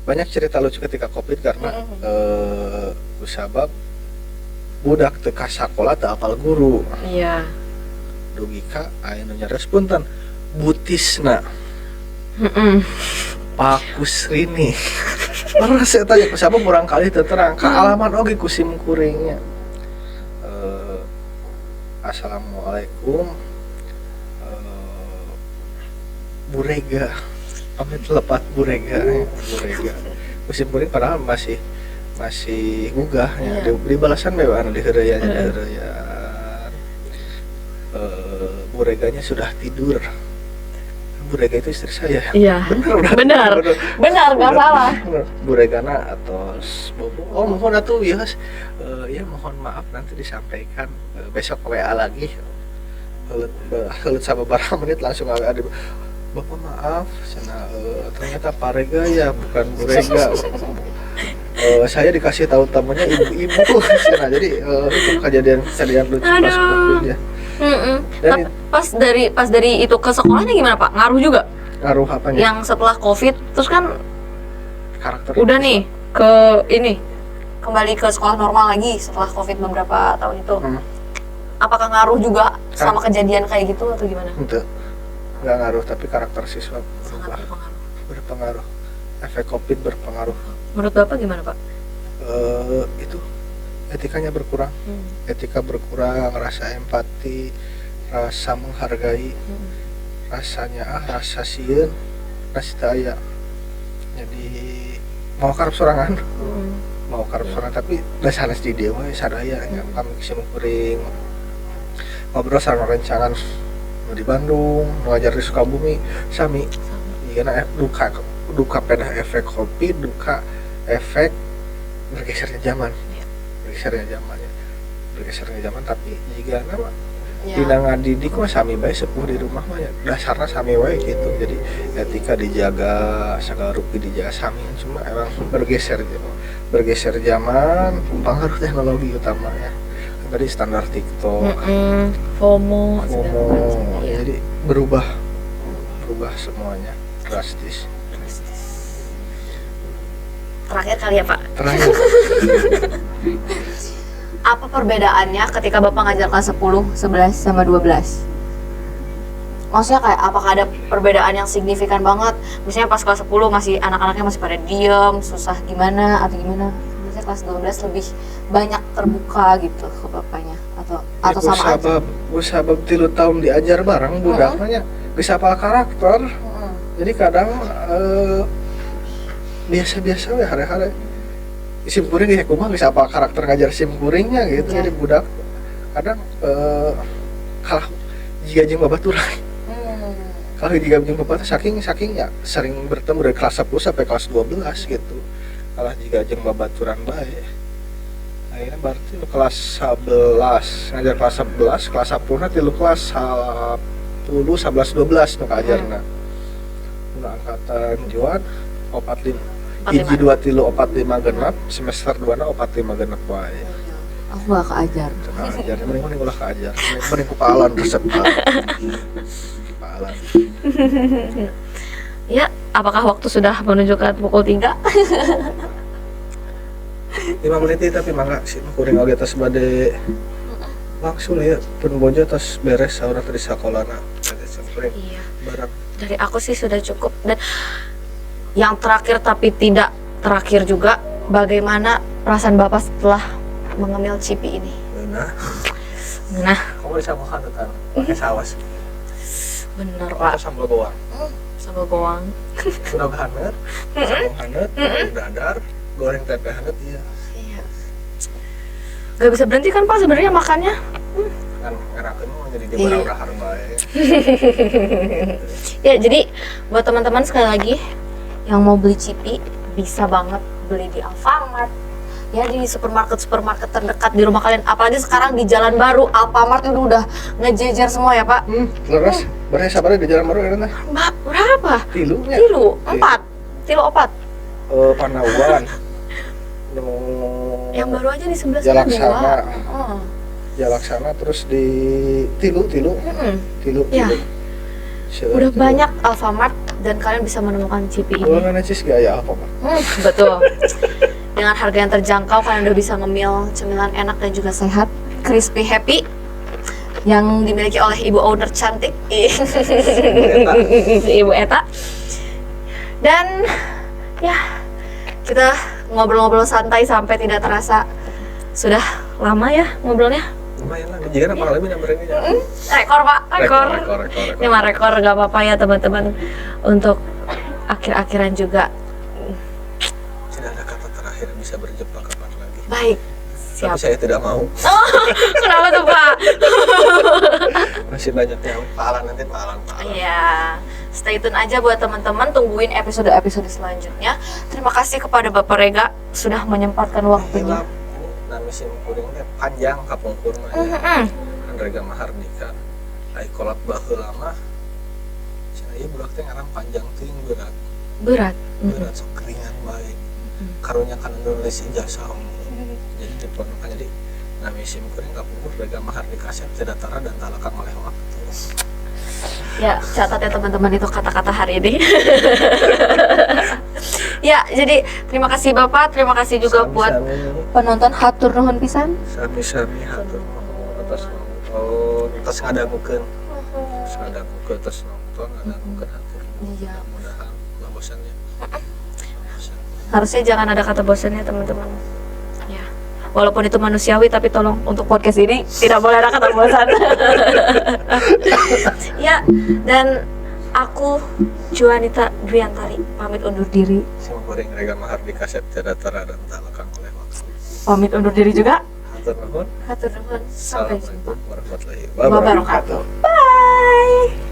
banyak cerita lucu ketika COVID karena usabab budak teka sekolah tak apal guru Iya. dugi ka aya nu nyares punten butisna Pakus Rini karena saya tanya siapa kurang kali terang kealaman oge kusim kuringnya Assalamualaikum Burega pamit lepat Burega kusim kuring padahal masih gugah ya di balasan mewah di heureuyaan Bureganya sudah tidur. Burega itu istri saya. Iya. Benar nggak salah. Buregana atau bobo. Oh mohon atuh ya, ya mohon maaf nanti disampaikan besok WA lagi. Helet sababaraha menit langsung WA di Bapak maaf, ternyata Parega ya bukan Burega. Saya dikasih tahu tamunya ibu-ibu, jadi itu kejadian lucu pas COVID ya. Dan pas dari itu ke sekolahnya gimana Pak? Ngaruh juga? Ngaruh apanya? Yang setelah COVID terus kan Karakter udah nih ke ini kembali ke sekolah normal lagi setelah COVID beberapa tahun itu. Apakah ngaruh juga sama kejadian kayak gitu atau gimana? Enggak, nggak ngaruh, tapi karakter siswa Sangat berpengaruh. Efek COVID berpengaruh. Menurut Bapak gimana Pak? Itu etikanya berkurang, etika berkurang, rasa empati, rasa menghargai, rasanya rasa sieun, rasa daya. Jadi mau karep sorangan, tapi dasarnya di dewa sadaya yang kami kisah kuring ngobrol sama rencangan di Bandung, ngajar di Sukabumi, sami, iya duka pedah efek kopi, duka efek bergesernya zaman. Bergesernya zaman tapi jika nama dina ngadidik mah sami bae sepuh di rumah mah ya dasarnya sami wae gitu. Jadi etika dijaga, segala rupi dijaga sami, cuma emang bergeser zaman, pengaruh teknologi utamanya. Tadi standar TikTok, FOMO, jadi berubah semuanya drastis. Terakhir kali ya Pak. Terakhir. apa perbedaannya ketika Bapak ngajar kelas 10, 11 sama 12? Maksudnya kayak apakah ada perbedaan yang signifikan banget? Misalnya pas kelas 10 masih anak-anaknya masih pada diem, susah gimana atau gimana? Misalnya kelas 12 lebih banyak terbuka gitu ke bapaknya atau sama aja? Gue sabab 3 tahun diajar bareng budaknya bisa apa karakter. Jadi kadang biasa-biasa we hari-hari sim kuring ya kumaha bisa apa karakter ngajar sim kuringnya gitu. Jadi budak kadang kalah jika jeung babaturan. Kalau jika jeung bapak saking ya sering bertemu dari kelas 10 sampai kelas 12 gitu. Kalah jika jeung babaturan bae. Akhirnya berarti lu kelas 11 ngajar kelas 11, kelas 10 nanti lu kelas 10, 11, 12 nu kajarna. Udah angkatan juan 45 hiji 2 3 4 5 genep semester 2 na 4 5 genep wae. Aku gak keajar. Keajar, mending ulah keajar. Mending kupalan resep. Kupalan. Ya, apakah waktu sudah menunjukkan pukul 3? 5 menit tapi mangga sih kuring oge tos bade langsung ya pun bojo tos beres saurna tadi sakolana. Iya. Barang. Dari aku sih sudah cukup. Dan yang terakhir tapi tidak terakhir juga, bagaimana perasaan Bapak setelah mengemil cipi ini? Nah, kamu bisa makan tuh kan pakai saus. Bener Atau Pak. sambal bawang. Sambal bawang. Udah hangat, sambal hangat, dadar, goreng tempe hangat iya. Iya. Gak bisa berhenti kan Pak sebenarnya makannya? Kan ngerakeun mau jadi di barang bae. Ya, jadi buat teman-teman sekali lagi yang mau beli cipi bisa banget beli di Alfamart. Ya, di supermarket terdekat di rumah kalian. Apalagi sekarang di Jalan Baru, Alfamart itu udah ngejejer semua ya Pak. Terus berapa sabar di Jalan Baru kan? Berapa? Tilu. 4. Tilu 4. Panauan. Yang baru aja di sebelah Jalaksana. Jalaksana terus di Tilu. Ya. Udah banyak Alfamart dan kalian bisa menemukan cipi ini. Kalau necis gak ya Alfamart? Betul. Dengan harga yang terjangkau kalian udah bisa ngemil cemilan enak dan juga sehat, crispy happy yang dimiliki oleh ibu owner cantik, Ibu Eta. Dan ya, kita ngobrol-ngobrol santai sampai tidak terasa sudah lama ya ngobrolnya. Lumayan lah, jika nama lebih nomor ini ya. Rekor Pak, rekor. Ini mah rekor, gak apa-apa ya teman-teman. Untuk akhir-akhiran juga. Tidak ada kata terakhir bisa berjumpa kapan lagi. Baik, siap. Tapi saya tidak mau. Oh, kenapa tuh Pak? Masih banyak yang pahalan nanti pahalan. Iya, stay tune aja buat teman-teman, tungguin episode-episode selanjutnya. Terima kasih kepada Bapak Rega sudah menyempatkan waktunya. Nami sim kuringnya panjang kapungkur mah ya. Rega Mahardika. Ai kolot baheula mah. Cenah ieu budak teh ngaran panjang teuing berat. Berat. Berat sok keringan bae. Karunya kan nulis ijazah. Jadi diponokan jadi nami sim kuring kapungkur Rega Mahardika Asep Tedatara dan Talakang oleh waktu. Ya, catat ya teman-teman itu kata-kata hari ini. Ya, jadi terima kasih Bapak, terima kasih juga buat penonton, hatur nuhun pisan. Sami-sami hatur nuhun atas ngadangukeun. Ngadangukeun atas nonton, ngadangukeun hatur. Iya. Mudah-mudahan enggak bosannya. Harusnya jangan ada kata bosannya teman-teman. Ya. Walaupun itu manusiawi, tapi tolong untuk podcast ini tidak boleh ada kata bosan. Ya, dan aku Juanita Dwiantari pamit undur diri. Sim kuring Rega Mahardika Asep Tedatara dan Talakang oleh waktu. Pamit undur diri juga. Hatur nuhun. Hatur nuhun. Sampai jumpa. Assalamualaikum warahmatullahi Wabarakatuh. wabarakatuh. Bye.